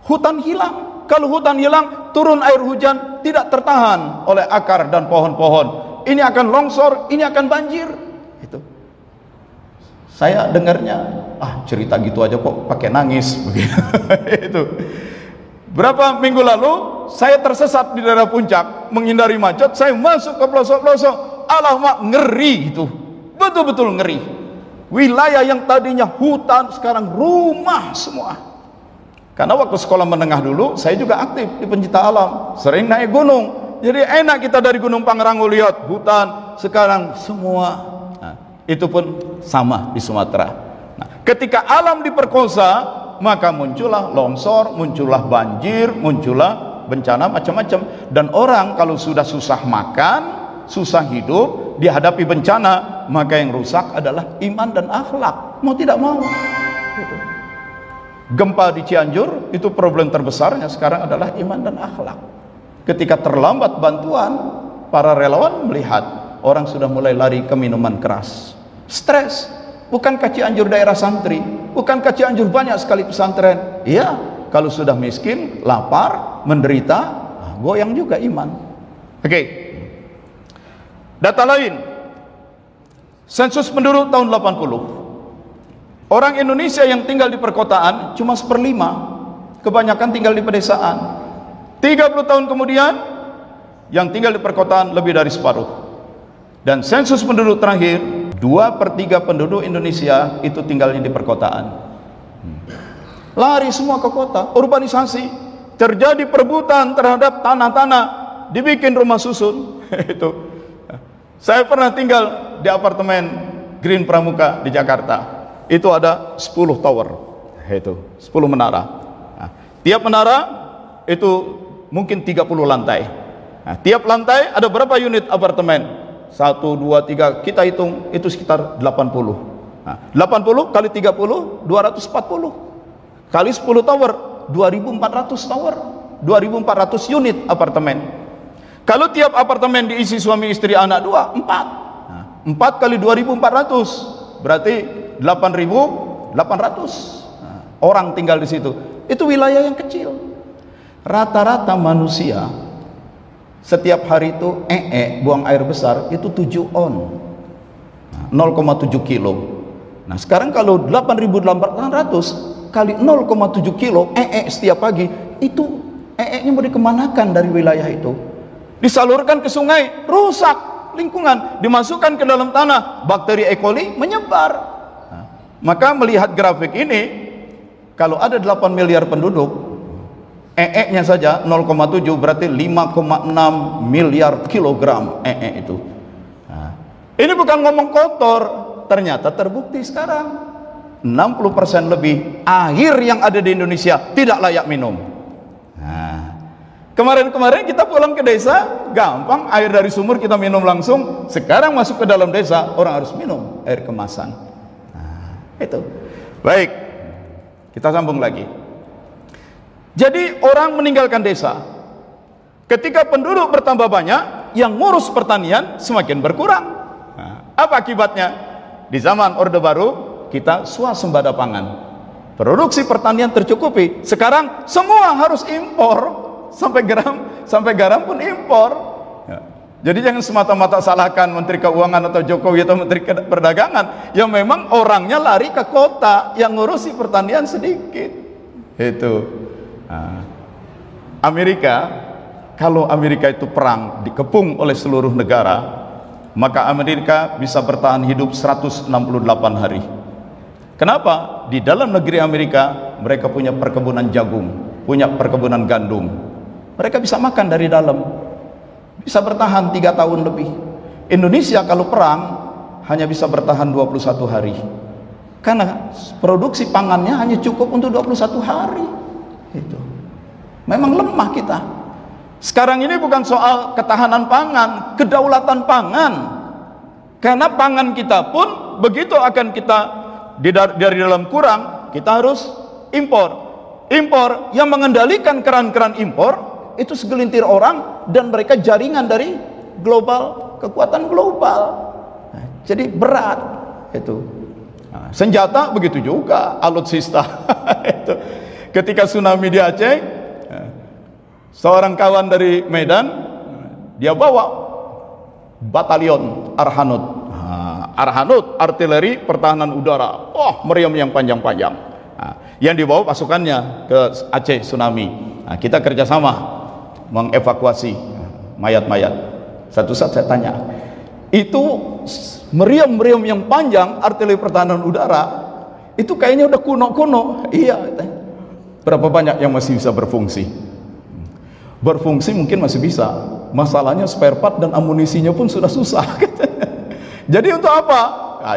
hutan hilang. Kalau hutan hilang, turun air hujan tidak tertahan oleh akar dan pohon-pohon. Ini akan longsor, ini akan banjir. Itu. Saya dengarnya, cerita gitu aja kok pakai nangis begitu. Itu. Berapa minggu lalu saya tersesat di daerah puncak, menghindari macet, saya masuk ke pelosok-pelosok. Alamak, ngeri itu. Betul-betul ngeri. Wilayah yang tadinya hutan sekarang rumah semua. Karena waktu sekolah menengah dulu saya juga aktif di pencinta alam, sering naik gunung. Jadi enak kita dari Gunung Pangrango lihat hutan, sekarang semua. Nah, itu pun sama di Sumatera. Nah, ketika alam diperkosa, maka muncullah longsor, muncullah banjir, muncullah bencana macam-macam. Dan orang kalau sudah susah makan, susah hidup, dihadapi bencana, maka yang rusak adalah iman dan akhlak. Mau tidak mau. Gitu. Gempa di Cianjur, itu problem terbesarnya sekarang adalah iman dan akhlak. Ketika terlambat bantuan, para relawan melihat orang sudah mulai lari ke minuman keras, stres. Bukankah Cianjur daerah santri? Bukankah Cianjur banyak sekali pesantren? Iya, kalau sudah miskin, lapar, menderita, goyang juga iman. Oke. Data lain, sensus penduduk tahun 80. Orang Indonesia yang tinggal di perkotaan cuma 1/5, kebanyakan tinggal di pedesaan. 30 tahun kemudian, yang tinggal di perkotaan lebih dari separuh. Dan sensus penduduk terakhir, 2/3 penduduk Indonesia itu tinggalnya di perkotaan. Lari semua ke kota, urbanisasi, terjadi perebutan terhadap tanah-tanah, dibikin rumah susun. Itu. Saya pernah tinggal di apartemen Green Pramuka di Jakarta. Itu ada 10 tower, itu 10 menara. Nah, tiap menara itu mungkin 30 lantai. Nah, tiap lantai ada berapa unit apartemen? 1, 2, 3, kita hitung itu sekitar 80. Nah, 80 kali 30, 240. Kali 10 tower, 2.400 tower, 2.400 unit apartemen. Kalau tiap apartemen diisi suami istri anak 2, 4. Nah, 4 kali 2.400 berarti 8.800 orang tinggal di situ. Itu wilayah yang kecil. Rata-rata manusia setiap hari itu buang air besar itu 7 on, 0,7 kilo. Nah sekarang kalau 8.800 kali 0,7 kilo setiap pagi, itu nya mau dikemanakan dari wilayah itu? Disalurkan ke sungai, rusak lingkungan, dimasukkan ke dalam tanah, bakteri E. coli menyebar. Maka melihat grafik ini, kalau ada 8 miliar penduduk, nya saja 0,7 berarti 5,6 miliar kilogram itu. Nah, ini bukan ngomong kotor, ternyata terbukti sekarang 60% lebih air yang ada di Indonesia tidak layak minum. Nah, kemarin-kemarin kita pulang ke desa, gampang air dari sumur kita minum langsung. Sekarang masuk ke dalam desa, orang harus minum air kemasan. Itu. Baik, kita sambung lagi. Jadi orang meninggalkan desa. Ketika penduduk bertambah banyak, yang ngurus pertanian semakin berkurang. Nah, apa akibatnya? Di zaman Orde Baru kita swasembada pangan, produksi pertanian tercukupi. Sekarang semua harus impor, sampai garam pun impor. Jadi jangan semata-mata salahkan Menteri Keuangan atau Jokowi atau Menteri Perdagangan, yang memang orangnya lari ke kota, yang ngurusi pertanian sedikit. Itu. Nah, Amerika, kalau Amerika itu perang dikepung oleh seluruh negara, maka Amerika bisa bertahan hidup 168 hari. Kenapa? Di dalam negeri Amerika mereka punya perkebunan jagung, punya perkebunan gandum. Mereka bisa makan dari dalam. Bisa bertahan 3 tahun lebih. Indonesia kalau perang hanya bisa bertahan 21 hari. Karena produksi pangannya hanya cukup untuk 21 hari. Itu. Memang lemah kita. Sekarang ini bukan soal ketahanan pangan, kedaulatan pangan. Karena pangan kita pun begitu akan kita dari dalam kurang, kita harus impor. Impor yang mengendalikan keran-keran impor itu segelintir orang, dan mereka jaringan dari global, kekuatan global. Nah, jadi berat itu. Nah, senjata begitu juga, alutsista. Itu. Ketika tsunami di Aceh, seorang kawan dari Medan, dia bawa batalion Arhanud. Arhanud, artileri pertahanan udara. Meriam yang panjang-panjang. Yang dibawa pasukannya ke Aceh tsunami. Kita kerjasama mengevakuasi mayat-mayat. Satu saat saya tanya, itu meriam-meriam yang panjang artileri pertahanan udara itu kayaknya udah kuno-kuno. Iya. Berapa banyak yang masih bisa berfungsi? Berfungsi mungkin masih bisa. Masalahnya spare part dan amunisinya pun sudah susah. Jadi untuk apa?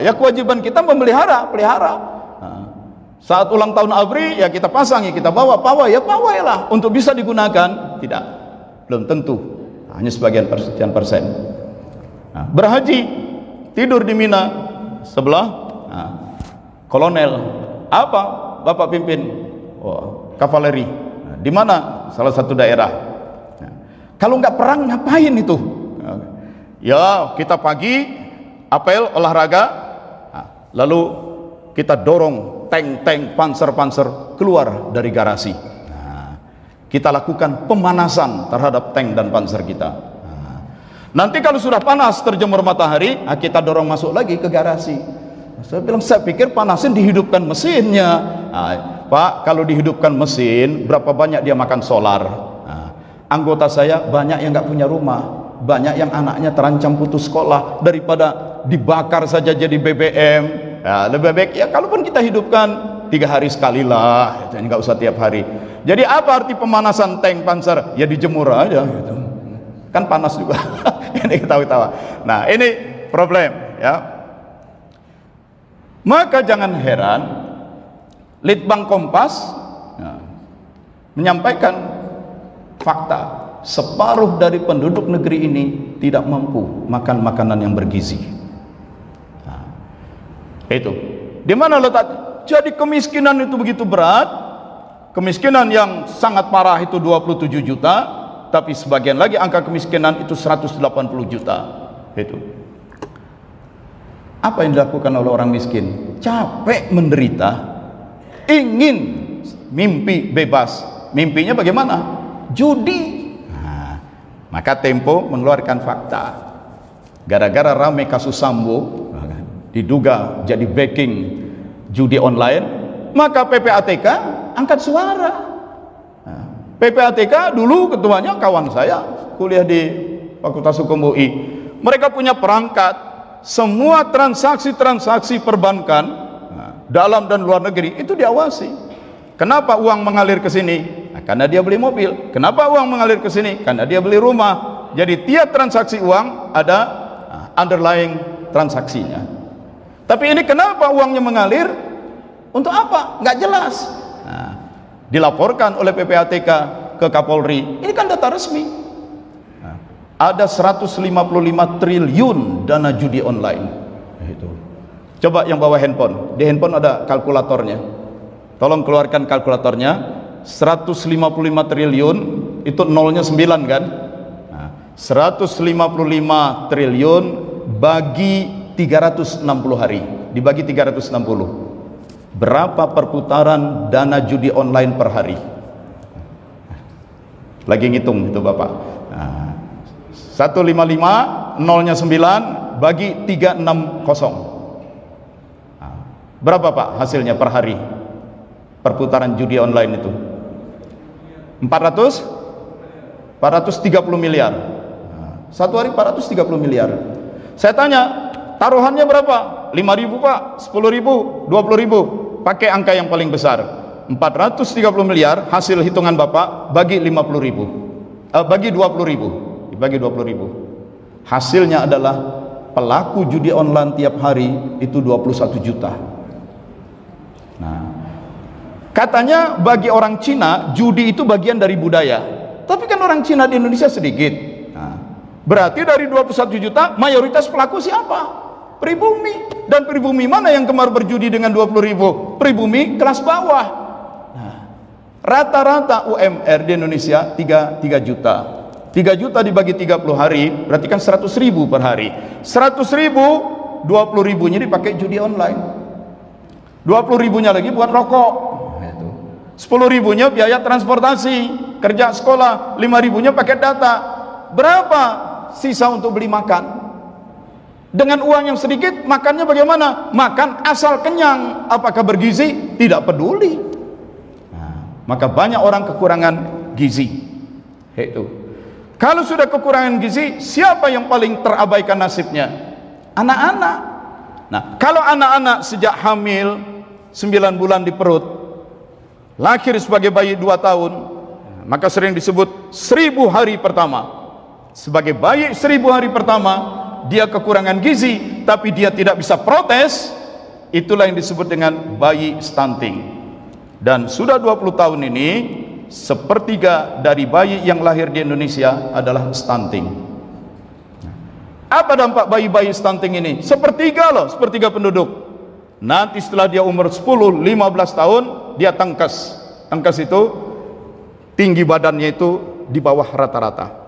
Ya kewajiban kita memelihara, pelihara. Saat ulang tahun ABRI ya kita pasang, ya kita bawa, pawai lah untuk bisa digunakan. Tidak, belum tentu. Hanya sebagian persen. Berhaji, tidur di Mina sebelah kolonel. Apa Bapak pimpin? Kavaleri. Di mana? Salah satu daerah. Kalau nggak perang ngapain itu? Ya kita pagi apel olahraga, lalu kita dorong tank-tank, panser-panser keluar dari garasi. Kita lakukan pemanasan terhadap tank dan panser kita. Nanti kalau sudah panas terjemur matahari, kita dorong masuk lagi ke garasi. Saya bilang, saya pikir panasin dihidupkan mesinnya. Pak, kalau dihidupkan mesin, berapa banyak dia makan solar? Anggota saya banyak yang nggak punya rumah, banyak yang anaknya terancam putus sekolah, daripada dibakar saja jadi BBM. Lebih baik ya kalaupun kita hidupkan 3 hari sekali lah, nggak usah tiap hari. Jadi apa arti pemanasan tank panser? Ya dijemur aja gitu. Kan panas juga. Ini ketawa-tawa. Nah ini problem ya. Maka jangan heran Litbang Kompas menyampaikan fakta, separuh dari penduduk negeri ini tidak mampu makan makanan yang bergizi. Itu di mana letak? Jadi kemiskinan itu begitu berat. Kemiskinan yang sangat parah itu 27 juta, tapi sebagian lagi angka kemiskinan itu 180 juta. Itu apa yang dilakukan oleh orang miskin? Capek menderita, ingin mimpi bebas. Mimpinya bagaimana? Judi. Maka Tempo mengeluarkan fakta, gara-gara rame kasus Sambo diduga jadi backing judi online, maka PPATK angkat suara. PPATK dulu ketuanya kawan saya, kuliah di Fakultas Hukum UI. Mereka punya perangkat, semua transaksi perbankan dalam dan luar negeri itu diawasi. Kenapa uang mengalir ke sini? Karena dia beli mobil. Kenapa uang mengalir ke sini? Karena dia beli rumah. Jadi tiap transaksi uang ada underlying transaksinya. Tapi ini kenapa uangnya mengalir? Untuk apa? Nggak jelas. Dilaporkan oleh PPATK ke Kapolri. Ini kan data resmi. Ada 155 triliun dana judi online. Itu. Coba yang bawa handphone. Di handphone ada kalkulatornya. Tolong keluarkan kalkulatornya. 155 triliun itu nolnya 9 kan? 155 triliun bagi 360 hari, dibagi 360. Berapa perputaran dana judi online per hari? Lagi ngitung itu Bapak. 155 nolnya 9 bagi 360. Berapa Pak hasilnya per hari? Perputaran judi online itu 430 miliar. Satu hari 430 miliar. Saya tanya, taruhannya berapa? 5.000 Pak, 10.000, 20.000. Pakai angka yang paling besar. 430 miliar hasil hitungan Bapak bagi 50.000. Bagi 20.000. Dibagi 20.000. Hasilnya adalah pelaku judi online tiap hari itu 21 juta. Nah, katanya bagi orang Cina judi itu bagian dari budaya, tapi kan orang Cina di Indonesia sedikit. Berarti dari 21 juta mayoritas pelaku siapa? Pribumi. Dan pribumi mana yang gemar berjudi dengan 20.000? Pribumi kelas bawah. Rata-rata UMR di Indonesia 3 juta. 3 juta dibagi 30 hari berarti kan 100 ribu per hari. 100 ribu, 20 ribunya dipakai judi online, 20 ribunya lagi buat rokok, 10 ribunya biaya transportasi, kerja sekolah, 5 ribunya paket data. Berapa sisa untuk beli makan? Dengan uang yang sedikit, makannya bagaimana? Makan asal kenyang. Apakah bergizi? Tidak peduli. Maka banyak orang kekurangan gizi. Itu. Kalau sudah kekurangan gizi, siapa yang paling terabaikan nasibnya? Anak-anak. Nah, kalau anak-anak sejak hamil 9 bulan di perut, lahir sebagai bayi 2 tahun, maka sering disebut 1000 hari pertama. Sebagai bayi 1000 hari pertama, dia kekurangan gizi, tapi dia tidak bisa protes. Itulah yang disebut dengan bayi stunting. Dan sudah 20 tahun ini, sepertiga dari bayi yang lahir di Indonesia adalah stunting. Apa dampak bayi-bayi stunting ini? Sepertiga loh, sepertiga penduduk. Nanti setelah dia umur 10-15 tahun, dia tangkas. Tangkas itu tinggi badannya itu di bawah rata-rata.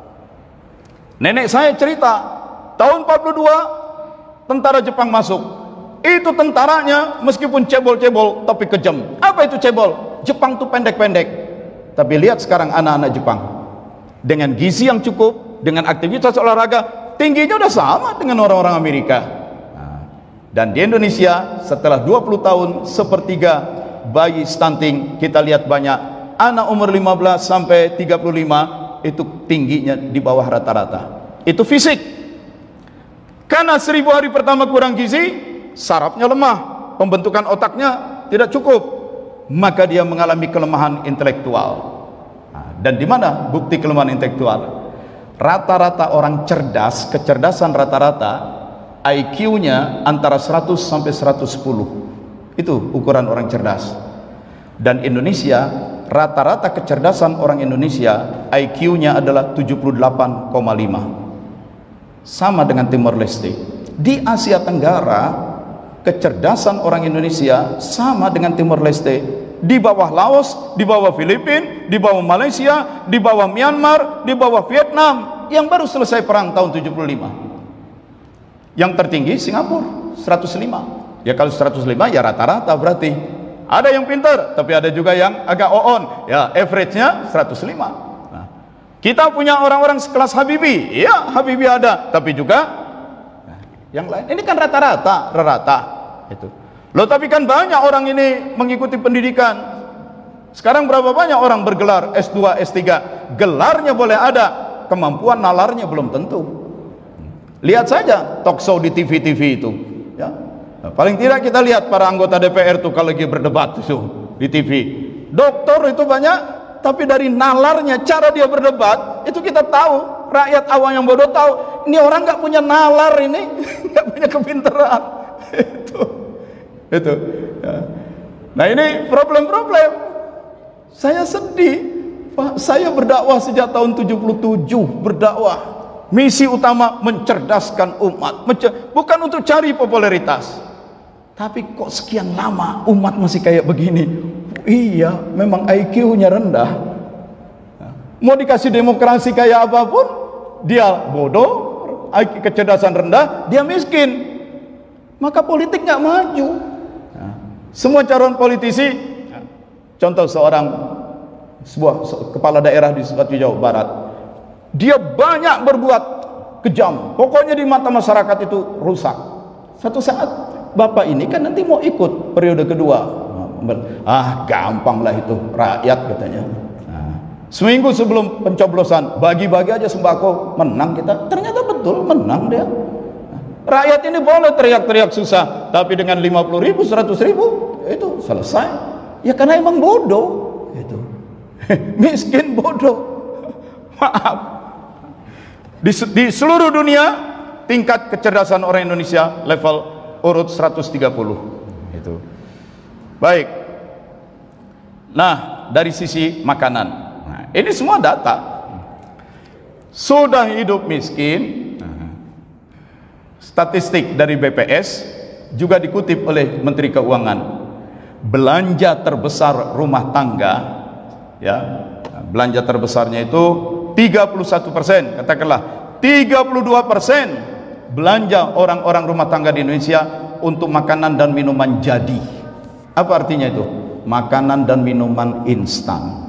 Nenek saya cerita, tahun 42 tentara Jepang masuk. Itu tentaranya meskipun cebol-cebol tapi kejam. Apa itu cebol? Jepang tuh pendek-pendek. Tapi lihat sekarang anak-anak Jepang dengan gizi yang cukup, dengan aktivitas olahraga, tingginya udah sama dengan orang-orang Amerika. Dan di Indonesia setelah 20 tahun, sepertiga bayi stunting. Kita lihat banyak anak umur 15 sampai 35 itu tingginya di bawah rata-rata. Itu fisik. Karena 1000 hari pertama kurang gizi, sarafnya lemah, pembentukan otaknya tidak cukup, maka dia mengalami kelemahan intelektual. Dan di mana bukti kelemahan intelektual? Rata-rata orang cerdas, kecerdasan rata-rata IQ-nya antara 100 sampai 110. Itu ukuran orang cerdas. Dan Indonesia, rata-rata kecerdasan orang Indonesia IQ-nya adalah 78,5. Sama dengan Timor Leste. Di Asia Tenggara, kecerdasan orang Indonesia sama dengan Timor Leste, di bawah Laos, di bawah Filipina, di bawah Malaysia, di bawah Myanmar, di bawah Vietnam yang baru selesai perang tahun 75. Yang tertinggi Singapura 105. Ya kalau 105 ya rata-rata berarti. Ada yang pintar, tapi ada juga yang agak on. Ya average-nya 105. Nah, kita punya orang-orang sekelas Habibie. Ya Habibie ada, tapi juga yang lain. Ini kan rata-rata, itu. Loh tapi kan banyak orang ini mengikuti pendidikan. Sekarang berapa banyak orang bergelar S2, S3? Gelarnya boleh ada, kemampuan nalarnya belum tentu. Lihat saja talk show di TV-TV itu, ya. Nah, paling tidak kita lihat para anggota DPR tuh kalau lagi berdebat itu di TV. Doktor itu banyak, tapi dari nalarnya, cara dia berdebat itu kita tahu. Rakyat awam yang bodoh tahu, ini orang nggak punya nalar ini, nggak punya kepintaran. Itu. Ya. Nah ini problem-problem. Saya sedih, Pak. Saya berdakwah sejak tahun 77, berdakwah. Misi utama mencerdaskan umat, bukan untuk cari popularitas. Tapi kok sekian lama umat masih kayak begini? Iya, memang IQ-nya rendah. Mau dikasih demokrasi kayak apapun, dia bodoh, kecerdasan rendah, dia miskin. Maka politik nggak maju. Semua calon politisi, contoh sebuah kepala daerah di Jawa Barat, dia banyak berbuat kejam, pokoknya di mata masyarakat itu rusak. Satu saat bapak ini kan nanti mau ikut periode kedua, gampang lah itu rakyat katanya. Seminggu sebelum pencoblosan bagi-bagi aja sembako, menang kita. Ternyata betul menang dia. Rakyat ini boleh teriak-teriak susah, tapi dengan 50.000, 100.000 itu selesai. Ya karena emang bodoh itu. Miskin bodoh. Maaf. Di seluruh dunia tingkat kecerdasan orang Indonesia level urut 130 itu. Baik. Nah, dari sisi makanan. Nah, ini semua data. Sudah hidup miskin. Statistik dari BPS juga dikutip oleh Menteri Keuangan. Belanja terbesar rumah tangga, ya, belanja terbesarnya itu 31%, katakanlah 32% belanja orang-orang rumah tangga di Indonesia untuk makanan dan minuman jadi. Apa artinya itu? Makanan dan minuman instan.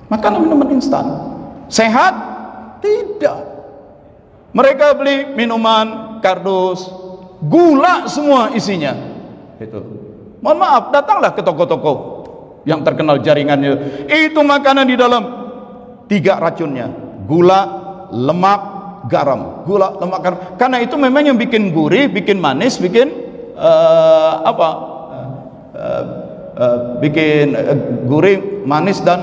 Makanan minuman instan. Sehat? Tidak. Mereka beli minuman kardus, gula semua isinya. Itu. Mohon maaf, datanglah ke toko-toko yang terkenal jaringannya. Itu makanan di dalam 3 racunnya: gula, lemak, garam. Gula, lemak, garam. Karena itu memang yang bikin gurih, bikin manis, bikin bikin gurih, manis dan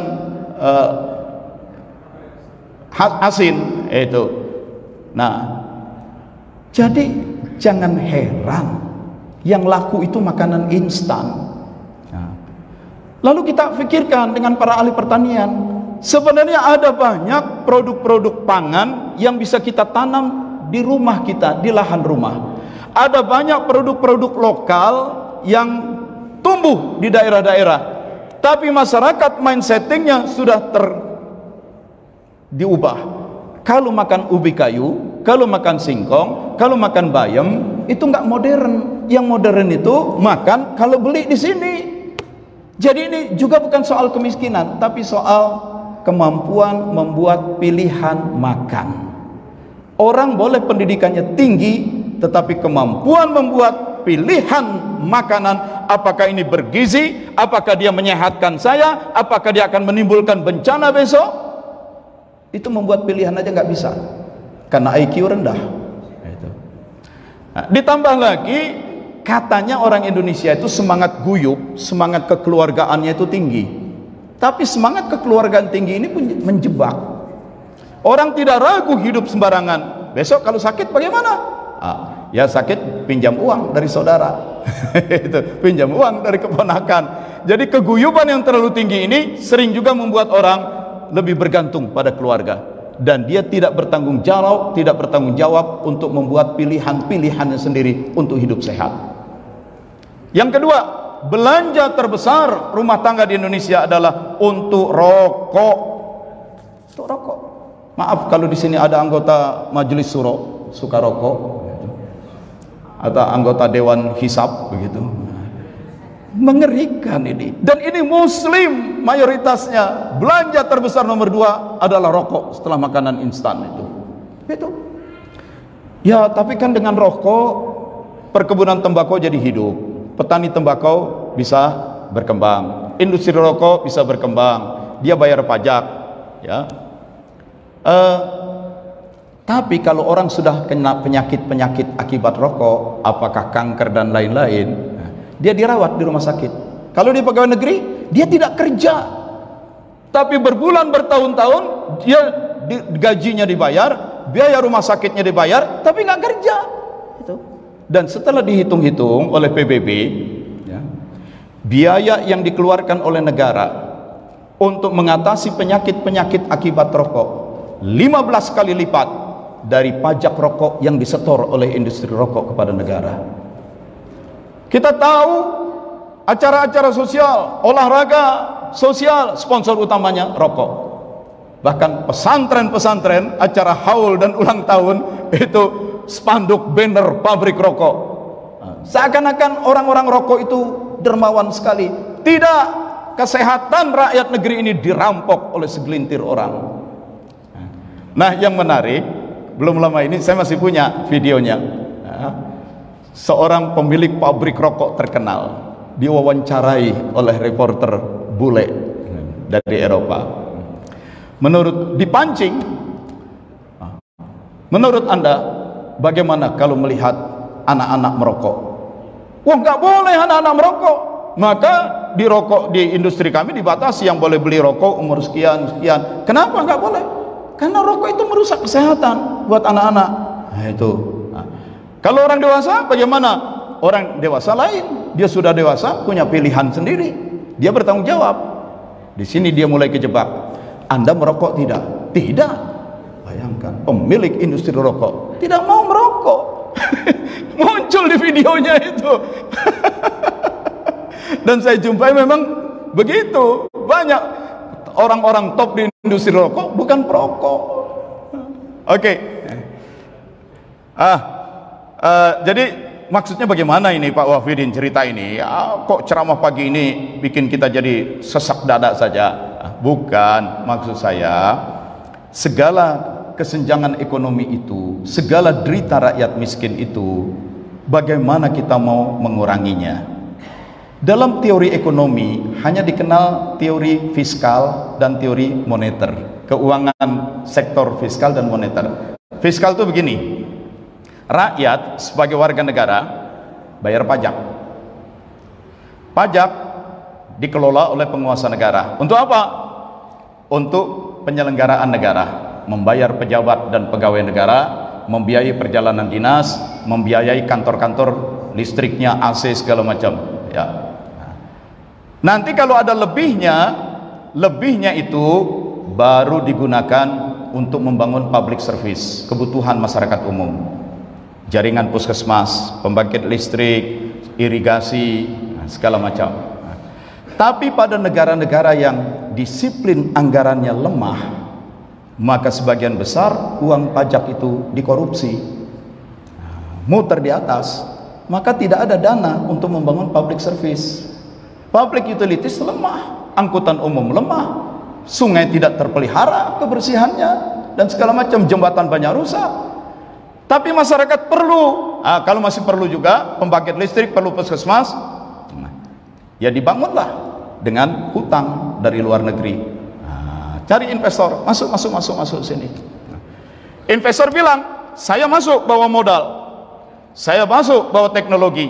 asin itu. Nah, jadi jangan heran yang laku itu makanan instan. Nah, lalu kita pikirkan dengan para ahli pertanian, sebenarnya ada banyak produk-produk pangan yang bisa kita tanam di rumah kita, di lahan rumah. Ada banyak produk-produk lokal yang tumbuh di daerah-daerah, tapi masyarakat mindsettingnya sudah diubah. Kalau makan ubi kayu, kalau makan singkong, kalau makan bayam, itu nggak modern. Yang modern itu makan kalau beli di sini. Jadi ini juga bukan soal kemiskinan, tapi soal kemampuan membuat pilihan makan. Orang boleh pendidikannya tinggi, tetapi kemampuan membuat pilihan makanan, apakah ini bergizi, apakah dia menyehatkan saya, apakah dia akan menimbulkan bencana besok, itu membuat pilihan aja nggak bisa, karena IQ rendah. Nah, ditambah lagi katanya orang Indonesia itu semangat guyup, semangat kekeluargaannya itu tinggi. Tapi semangat kekeluargaan tinggi ini pun menjebak. Orang tidak ragu hidup sembarangan. Besok kalau sakit bagaimana? Ya sakit, pinjam uang dari saudara. Itu pinjam uang dari keponakan. Jadi keguyuban yang terlalu tinggi ini sering juga membuat orang lebih bergantung pada keluarga, dan dia tidak bertanggung jawab untuk membuat pilihan-pilihannya sendiri untuk hidup sehat. Yang kedua, belanja terbesar rumah tangga di Indonesia adalah untuk rokok. Untuk rokok. Maaf kalau di sini ada anggota majelis suro suka rokok, atau anggota dewan hisab begitu. Mengerikan ini. Dan ini muslim mayoritasnya. Belanja terbesar nomor 2 adalah rokok setelah makanan instan itu. Ya, tapi kan dengan rokok perkebunan tembakau jadi hidup. Petani tembakau bisa berkembang. Industri rokok bisa berkembang. Dia bayar pajak, ya. Tapi kalau orang sudah kena penyakit-penyakit akibat rokok, apakah kanker dan lain-lain, dia dirawat di rumah sakit. Kalau dia pegawai negeri, dia tidak kerja, tapi berbulan bertahun-tahun dia gajinya dibayar, biaya rumah sakitnya dibayar, tapi nggak kerja. Dan setelah dihitung-hitung oleh PBB, ya, biaya yang dikeluarkan oleh negara untuk mengatasi penyakit-penyakit akibat rokok 15 kali lipat dari pajak rokok yang disetor oleh industri rokok kepada negara. Kita tahu acara-acara sosial, olahraga sosial, sponsor utamanya rokok. Bahkan pesantren-pesantren, acara haul dan ulang tahun itu spanduk banner pabrik rokok. Seakan-akan orang-orang rokok itu dermawan sekali. Tidak, kesehatan rakyat negeri ini dirampok oleh segelintir orang. Nah, yang menarik, belum lama ini saya masih punya videonya. Seorang pemilik pabrik rokok terkenal diwawancarai oleh reporter bule dari Eropa. Dipancing, menurut Anda bagaimana kalau melihat anak-anak merokok? Wah, nggak boleh anak-anak merokok. Maka di industri kami dibatasi, yang boleh beli rokok umur sekian. Kenapa nggak boleh? Karena rokok itu merusak kesehatan buat anak-anak. Nah, itu. Nah, kalau orang dewasa bagaimana? Orang dewasa lain, dia sudah dewasa, punya pilihan sendiri, dia bertanggung jawab. Di sini dia mulai kejebak. Anda merokok tidak? Tidak. Bayangkan, pemilik industri rokok tidak mau merokok. Muncul di videonya itu. Dan saya jumpai memang begitu banyak orang-orang top di industri rokok bukan perokok. Oke. Jadi maksudnya bagaimana ini Pak Wafidin cerita ini? Kok ceramah pagi ini bikin kita jadi sesak dada saja? Bukan, maksud saya segala kesenjangan ekonomi itu, segala derita rakyat miskin itu, bagaimana kita mau menguranginya? Dalam teori ekonomi hanya dikenal teori fiskal dan teori moneter, keuangan sektor fiskal dan moneter. Fiskal itu begini, rakyat sebagai warga negara bayar pajak. Pajak dikelola oleh penguasa negara. Untuk apa? Untuk penyelenggaraan negara, membayar pejabat dan pegawai negara, membiayai perjalanan dinas, membiayai kantor-kantor listriknya, AC segala macam. Ya. Nanti kalau ada lebihnya itu baru digunakan untuk membangun public service, kebutuhan masyarakat umum, jaringan puskesmas, pembangkit listrik, irigasi, segala macam. Tapi pada negara-negara yang disiplin anggarannya lemah, maka sebagian besar uang pajak itu dikorupsi, muter di atas, maka tidak ada dana untuk membangun public service. Public utilities lemah, angkutan umum lemah, sungai tidak terpelihara kebersihannya, dan segala macam, jembatan banyak rusak. Tapi masyarakat perlu, kalau masih perlu juga pembangkit listrik, perlu puskesmas, ya dibangunlah dengan hutang dari luar negeri. Cari investor, masuk sini. Investor bilang, saya masuk bawa modal, saya masuk bawa teknologi.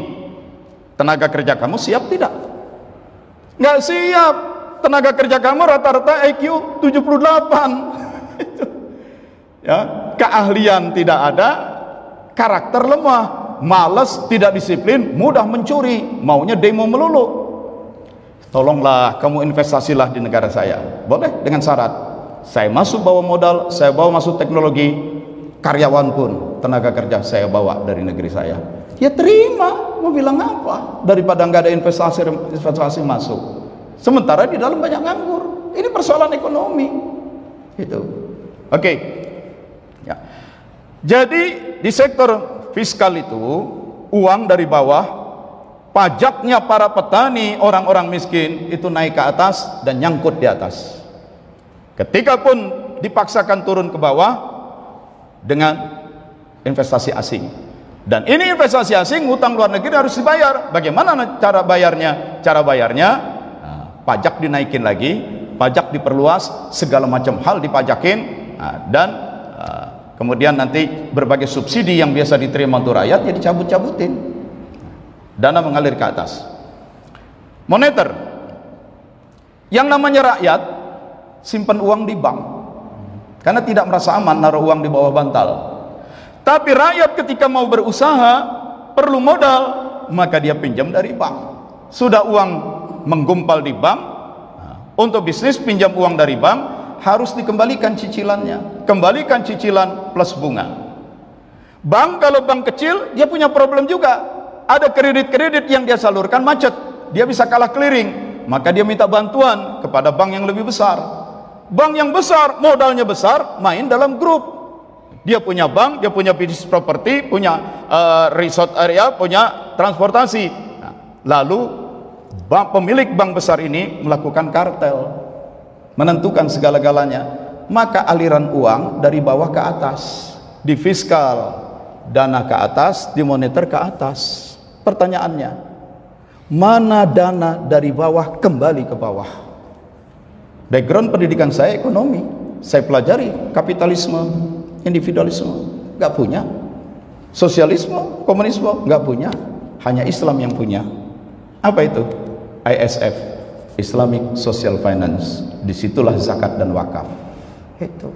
Tenaga kerja kamu siap tidak? Nggak siap. Tenaga kerja kamu rata-rata IQ 78. Ya, keahlian tidak ada, karakter lemah, malas, tidak disiplin, mudah mencuri, maunya demo melulu. Tolonglah kamu investasilah di negara saya. Boleh dengan syarat saya masuk bawa modal, saya bawa masuk teknologi, karyawan pun tenaga kerja saya bawa dari negeri saya. Ya terima, mau bilang apa? Daripada nggak ada investasi masuk, sementara di dalam banyak nganggur. Ini persoalan ekonomi itu. Oke. Ya. Jadi di sektor fiskal itu uang dari bawah, pajaknya para petani, orang-orang miskin itu naik ke atas dan nyangkut di atas. Ketika pun dipaksakan turun ke bawah dengan investasi asing, dan ini investasi asing, utang luar negeri harus dibayar. Bagaimana cara bayarnya? Cara bayarnya pajak dinaikin lagi, pajak diperluas, segala macam hal dipajakin, dan kemudian nanti berbagai subsidi yang biasa diterima untuk rakyat ya dicabut-cabutin, dana mengalir ke atas. Moneter, yang namanya rakyat simpan uang di bank karena tidak merasa aman naruh uang di bawah bantal. Tapi rakyat ketika mau berusaha perlu modal, maka dia pinjam dari bank. Sudah uang menggumpal di bank, untuk bisnis pinjam uang dari bank, harus dikembalikan cicilannya, kembalikan cicilan plus bunga. Bank, kalau bank kecil, dia punya problem juga, ada kredit-kredit yang dia salurkan macet, dia bisa kalah clearing, maka dia minta bantuan kepada bank yang lebih besar. Bank yang besar, modalnya besar, main dalam grup. Dia punya bank, dia punya bisnis properti, punya resort area, punya transportasi. Lalu pemilik bank besar ini melakukan kartel, menentukan segala-galanya. Maka aliran uang dari bawah ke atas, di fiskal dana ke atas, di moneter ke atas. Pertanyaannya, mana dana dari bawah kembali ke bawah? Background pendidikan saya ekonomi, saya pelajari kapitalisme, individualisme, nggak punya. Sosialisme, komunisme, nggak punya. Hanya Islam yang punya. Apa itu? ISF, Islamic Social Finance. Disitulah zakat dan wakaf. Itu.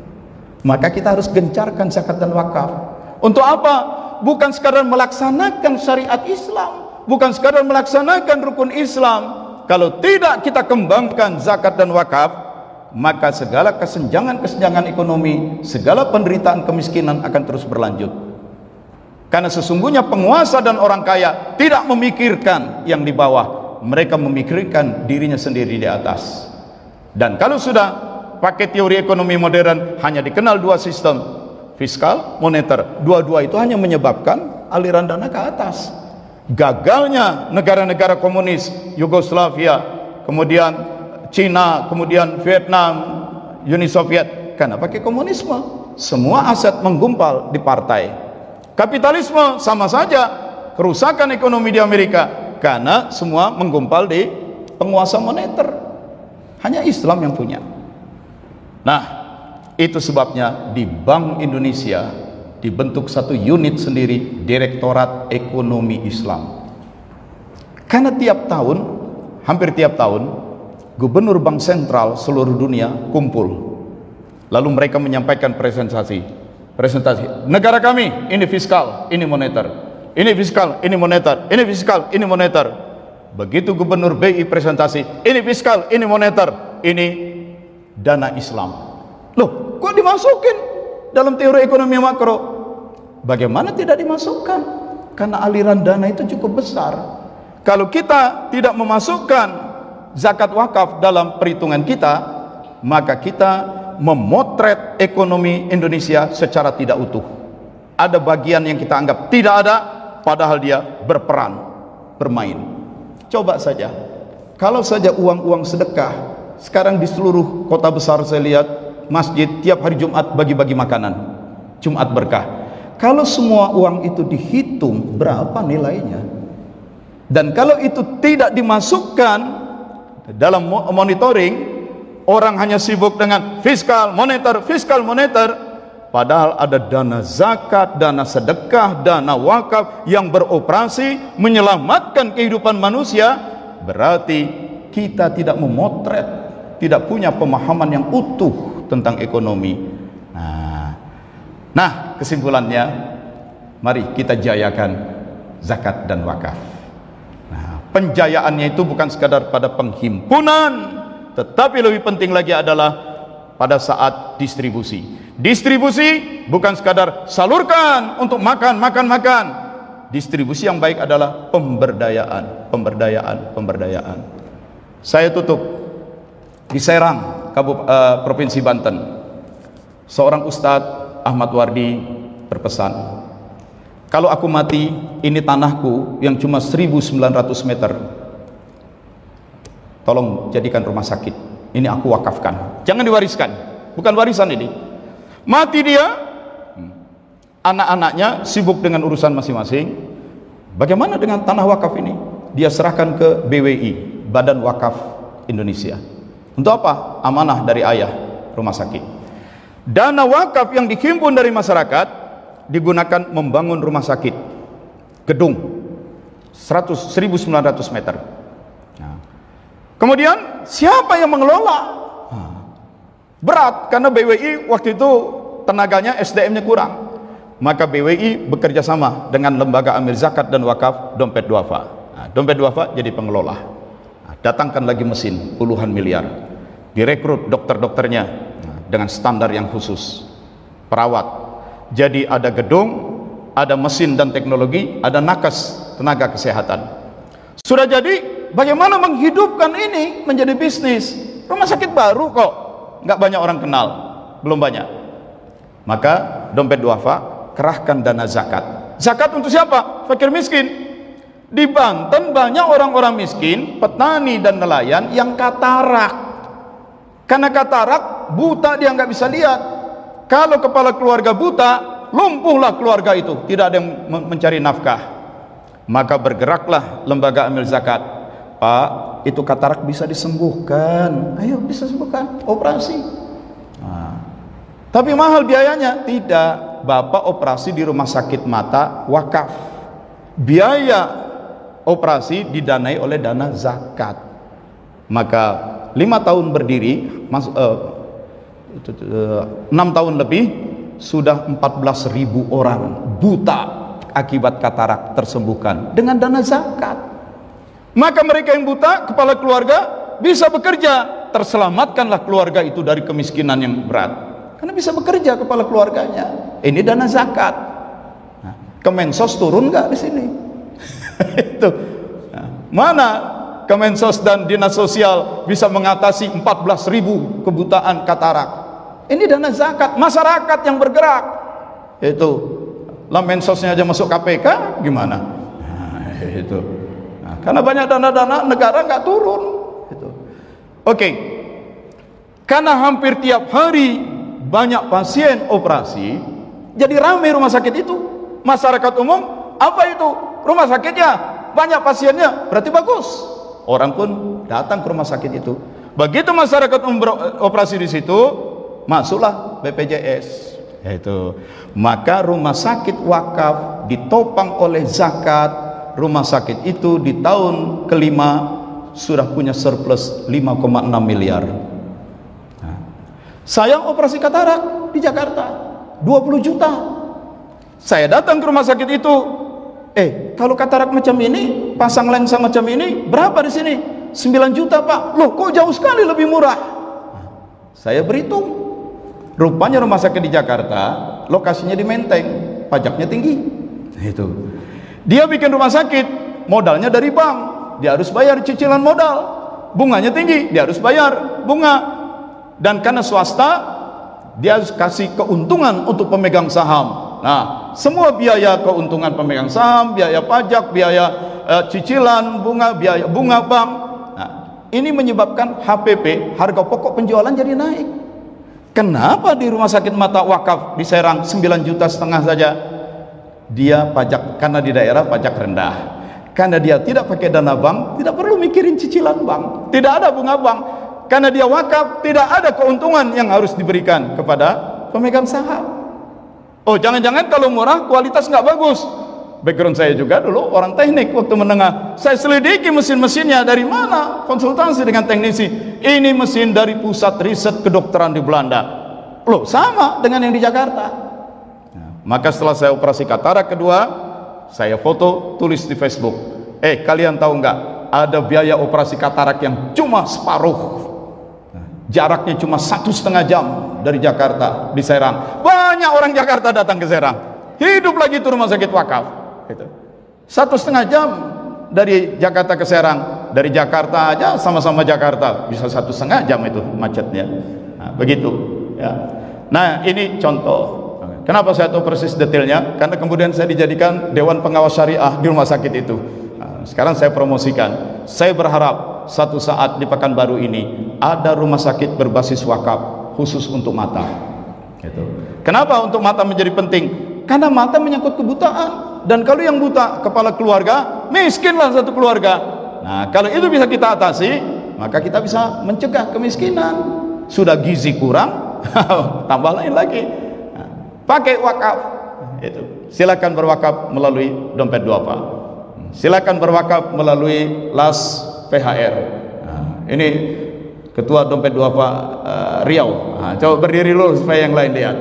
Maka kita harus gencarkan zakat dan wakaf. Untuk apa? Bukan sekadar melaksanakan syariat Islam, bukan sekadar melaksanakan rukun Islam. Kalau tidak kita kembangkan zakat dan wakaf, maka segala kesenjangan ekonomi, segala penderitaan kemiskinan akan terus berlanjut. Karena sesungguhnya penguasa dan orang kaya tidak memikirkan yang di bawah, mereka memikirkan dirinya sendiri di atas. Dan kalau sudah pakai teori ekonomi modern, hanya dikenal dua sistem, fiskal, moneter. Dua-dua itu hanya menyebabkan aliran dana ke atas. Gagalnya negara-negara komunis, Yugoslavia, kemudian Cina, kemudian Vietnam, Uni Soviet, karena pakai komunisme. Semua aset menggumpal di partai. Kapitalisme sama saja, kerusakan ekonomi di Amerika karena semua menggumpal di penguasa moneter. Hanya Islam yang punya. Nah, itu sebabnya di Bank Indonesia dibentuk satu unit sendiri, Direktorat Ekonomi Islam. Karena tiap tahun, hampir tiap tahun, gubernur bank sentral seluruh dunia kumpul. Lalu mereka menyampaikan presentasi. Negara kami, ini fiskal, ini moneter. Ini fiskal, ini moneter. Ini fiskal, ini moneter. Begitu gubernur BI presentasi, ini fiskal, ini moneter, ini dana Islam. Loh, kok dimasukin dalam teori ekonomi makro? Bagaimana tidak dimasukkan? Karena aliran dana itu cukup besar. Kalau kita tidak memasukkan zakat wakaf dalam perhitungan kita, maka kita memotret ekonomi Indonesia secara tidak utuh. Ada bagian yang kita anggap tidak ada, padahal dia berperan, bermain. Coba saja, kalau saja uang-uang sedekah, sekarang di seluruh kota besar saya lihat masjid tiap hari Jumat bagi-bagi makanan, Jumat berkah. Kalau semua uang itu dihitung, berapa nilainya? Dan kalau itu tidak dimasukkan dalam monitoring, orang hanya sibuk dengan fiskal moneter, padahal ada dana zakat, dana sedekah, dana wakaf yang beroperasi menyelamatkan kehidupan manusia. Berarti kita tidak memotret, tidak punya pemahaman yang utuh tentang ekonomi. Nah, kesimpulannya, mari kita jayakan zakat dan wakaf. Nah, penjayaannya itu bukan sekadar pada penghimpunan, tetapi lebih penting lagi adalah pada saat distribusi. Distribusi bukan sekadar salurkan untuk makan. Distribusi yang baik adalah pemberdayaan. Saya tutup di Serang, Provinsi Banten. Seorang Ustadz Ahmad Wardi berpesan, kalau aku mati, ini tanahku yang cuma 1.900 meter, tolong jadikan rumah sakit, ini aku wakafkan, jangan diwariskan, bukan warisan ini. Mati dia, anak-anaknya sibuk dengan urusan masing-masing. Bagaimana dengan tanah wakaf ini? Dia serahkan ke BWI, Badan Wakaf Indonesia. Untuk apa? Amanah dari ayah, rumah sakit. Dana wakaf yang dihimpun dari masyarakat digunakan membangun rumah sakit, gedung 1.900 meter. Kemudian siapa yang mengelola? Berat, karena BWI waktu itu tenaganya, SDM-nya kurang. Maka BWI bekerja sama dengan lembaga amil zakat dan wakaf Dompet Duafa. Dompet Duafa jadi pengelola. Datangkan lagi mesin puluhan miliar, direkrut dokter-dokternya dengan standar yang khusus, perawat. Jadi ada gedung, ada mesin dan teknologi, ada nakes, tenaga kesehatan. Sudah jadi, bagaimana menghidupkan ini menjadi bisnis? Rumah sakit baru kok, nggak banyak orang kenal, belum banyak. Maka Dompet Duafa kerahkan dana zakat. Zakat untuk siapa? Fakir miskin. Di Banten banyak orang-orang miskin, petani dan nelayan yang katarak. Karena katarak, buta, dia nggak bisa lihat. Kalau kepala keluarga buta, lumpuhlah keluarga itu, tidak ada yang mencari nafkah. Maka bergeraklah lembaga amil zakat. Pak, itu katarak bisa disembuhkan. Ayo, bisa sembuhkan, operasi. Tapi mahal biayanya. Tidak, Bapak operasi di rumah sakit mata wakaf. Biaya operasi didanai oleh dana zakat. Maka 5 tahun berdiri, 6 tahun lebih, sudah 14.000 orang buta akibat katarak tersembuhkan dengan dana zakat. Maka mereka yang buta, kepala keluarga, bisa bekerja, terselamatkanlah keluarga itu dari kemiskinan yang berat, karena bisa bekerja kepala keluarganya. Ini dana zakat. Kemensos turun nggak di sini? Itu mana Kemensos dan Dinas Sosial bisa mengatasi 14.000 kebutaan katarak. Ini dana zakat, masyarakat yang bergerak. Itu lah, Mensosnya aja masuk KPK, gimana? Nah, itu. Nah, karena banyak dana-dana negara nggak turun. Itu. Oke. Karena hampir tiap hari banyak pasien operasi, jadi ramai rumah sakit itu. Masyarakat umum, apa itu? Rumah sakitnya banyak pasiennya, berarti bagus. Orang pun datang ke rumah sakit itu. Begitu masyarakat umum beroperasi di situ, masuklah BPJS. Itu. Maka rumah sakit wakaf ditopang oleh zakat. Rumah sakit itu di tahun kelima sudah punya surplus 5,6 miliar. Nah, saya operasi katarak di Jakarta 20 juta. Saya datang ke rumah sakit itu. Kalau katarak macam ini, pasang lensa macam ini, berapa di sini? 9 juta, Pak. Loh, kok jauh sekali lebih murah? Nah, saya berhitung. Rupanya rumah sakit di Jakarta lokasinya di Menteng, pajaknya tinggi. Itu. Dia bikin rumah sakit, modalnya dari bank, dia harus bayar cicilan modal. Bunganya tinggi, dia harus bayar bunga. Dan karena swasta, dia harus kasih keuntungan untuk pemegang saham. Nah, semua biaya keuntungan pemegang saham, biaya pajak, biaya cicilan bunga, biaya bunga bank. Nah, ini menyebabkan HPP, harga pokok penjualan jadi naik. Kenapa di rumah sakit mata wakaf di Serang 9,5 juta saja? Dia pajak, karena di daerah pajak rendah. Karena dia tidak pakai dana bank, tidak perlu mikirin cicilan bank, tidak ada bunga bank. Karena dia wakaf, tidak ada keuntungan yang harus diberikan kepada pemegang saham. Oh, jangan-jangan kalau murah kualitas nggak bagus. Background saya juga dulu orang teknik waktu menengah. Saya selidiki mesin-mesinnya dari mana, konsultasi dengan teknisi. Ini mesin dari pusat riset kedokteran di Belanda. Loh, sama dengan yang di Jakarta. Nah, maka setelah saya operasi katarak kedua, saya foto, tulis di Facebook. Kalian tahu nggak? Ada biaya operasi katarak yang cuma separuh. Jaraknya cuma 1,5 jam dari Jakarta di Serang. Banyak orang Jakarta datang ke Serang. Hidup lagi itu rumah sakit wakaf. Gitu. 1,5 jam dari Jakarta ke Serang. Dari Jakarta aja, sama-sama Jakarta, bisa 1,5 jam itu macetnya. Nah, begitu. Ya. Nah, ini contoh. Kenapa saya tahu persis detailnya? Karena kemudian saya dijadikan Dewan Pengawas Syariah di rumah sakit itu. Nah, sekarang saya promosikan. Saya berharap satu saat di Pekanbaru ini ada rumah sakit berbasis wakaf khusus untuk mata. Gitu. Kenapa untuk mata menjadi penting? Karena mata menyangkut kebutaan. Dan kalau yang buta kepala keluarga, miskinlah satu keluarga. Nah, kalau itu bisa kita atasi, maka kita bisa mencegah kemiskinan. Sudah gizi kurang, tambah lain lagi. Nah, pakai wakaf. Itu. Silakan berwakaf melalui dompet duafa. Silakan berwakaf melalui las PHR. Nah, ini Ketua Dompet Duafa Riau. Nah, coba berdiri dulu supaya yang lain lihat.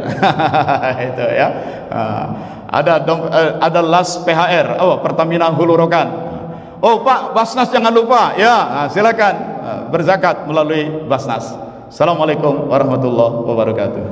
Itu ya. Ada las PHR. Oh, Pertamina Hulu Rokan. Oh, Pak, Basnas jangan lupa. Ya, silakan berzakat melalui Basnas. Assalamualaikum warahmatullahi wabarakatuh.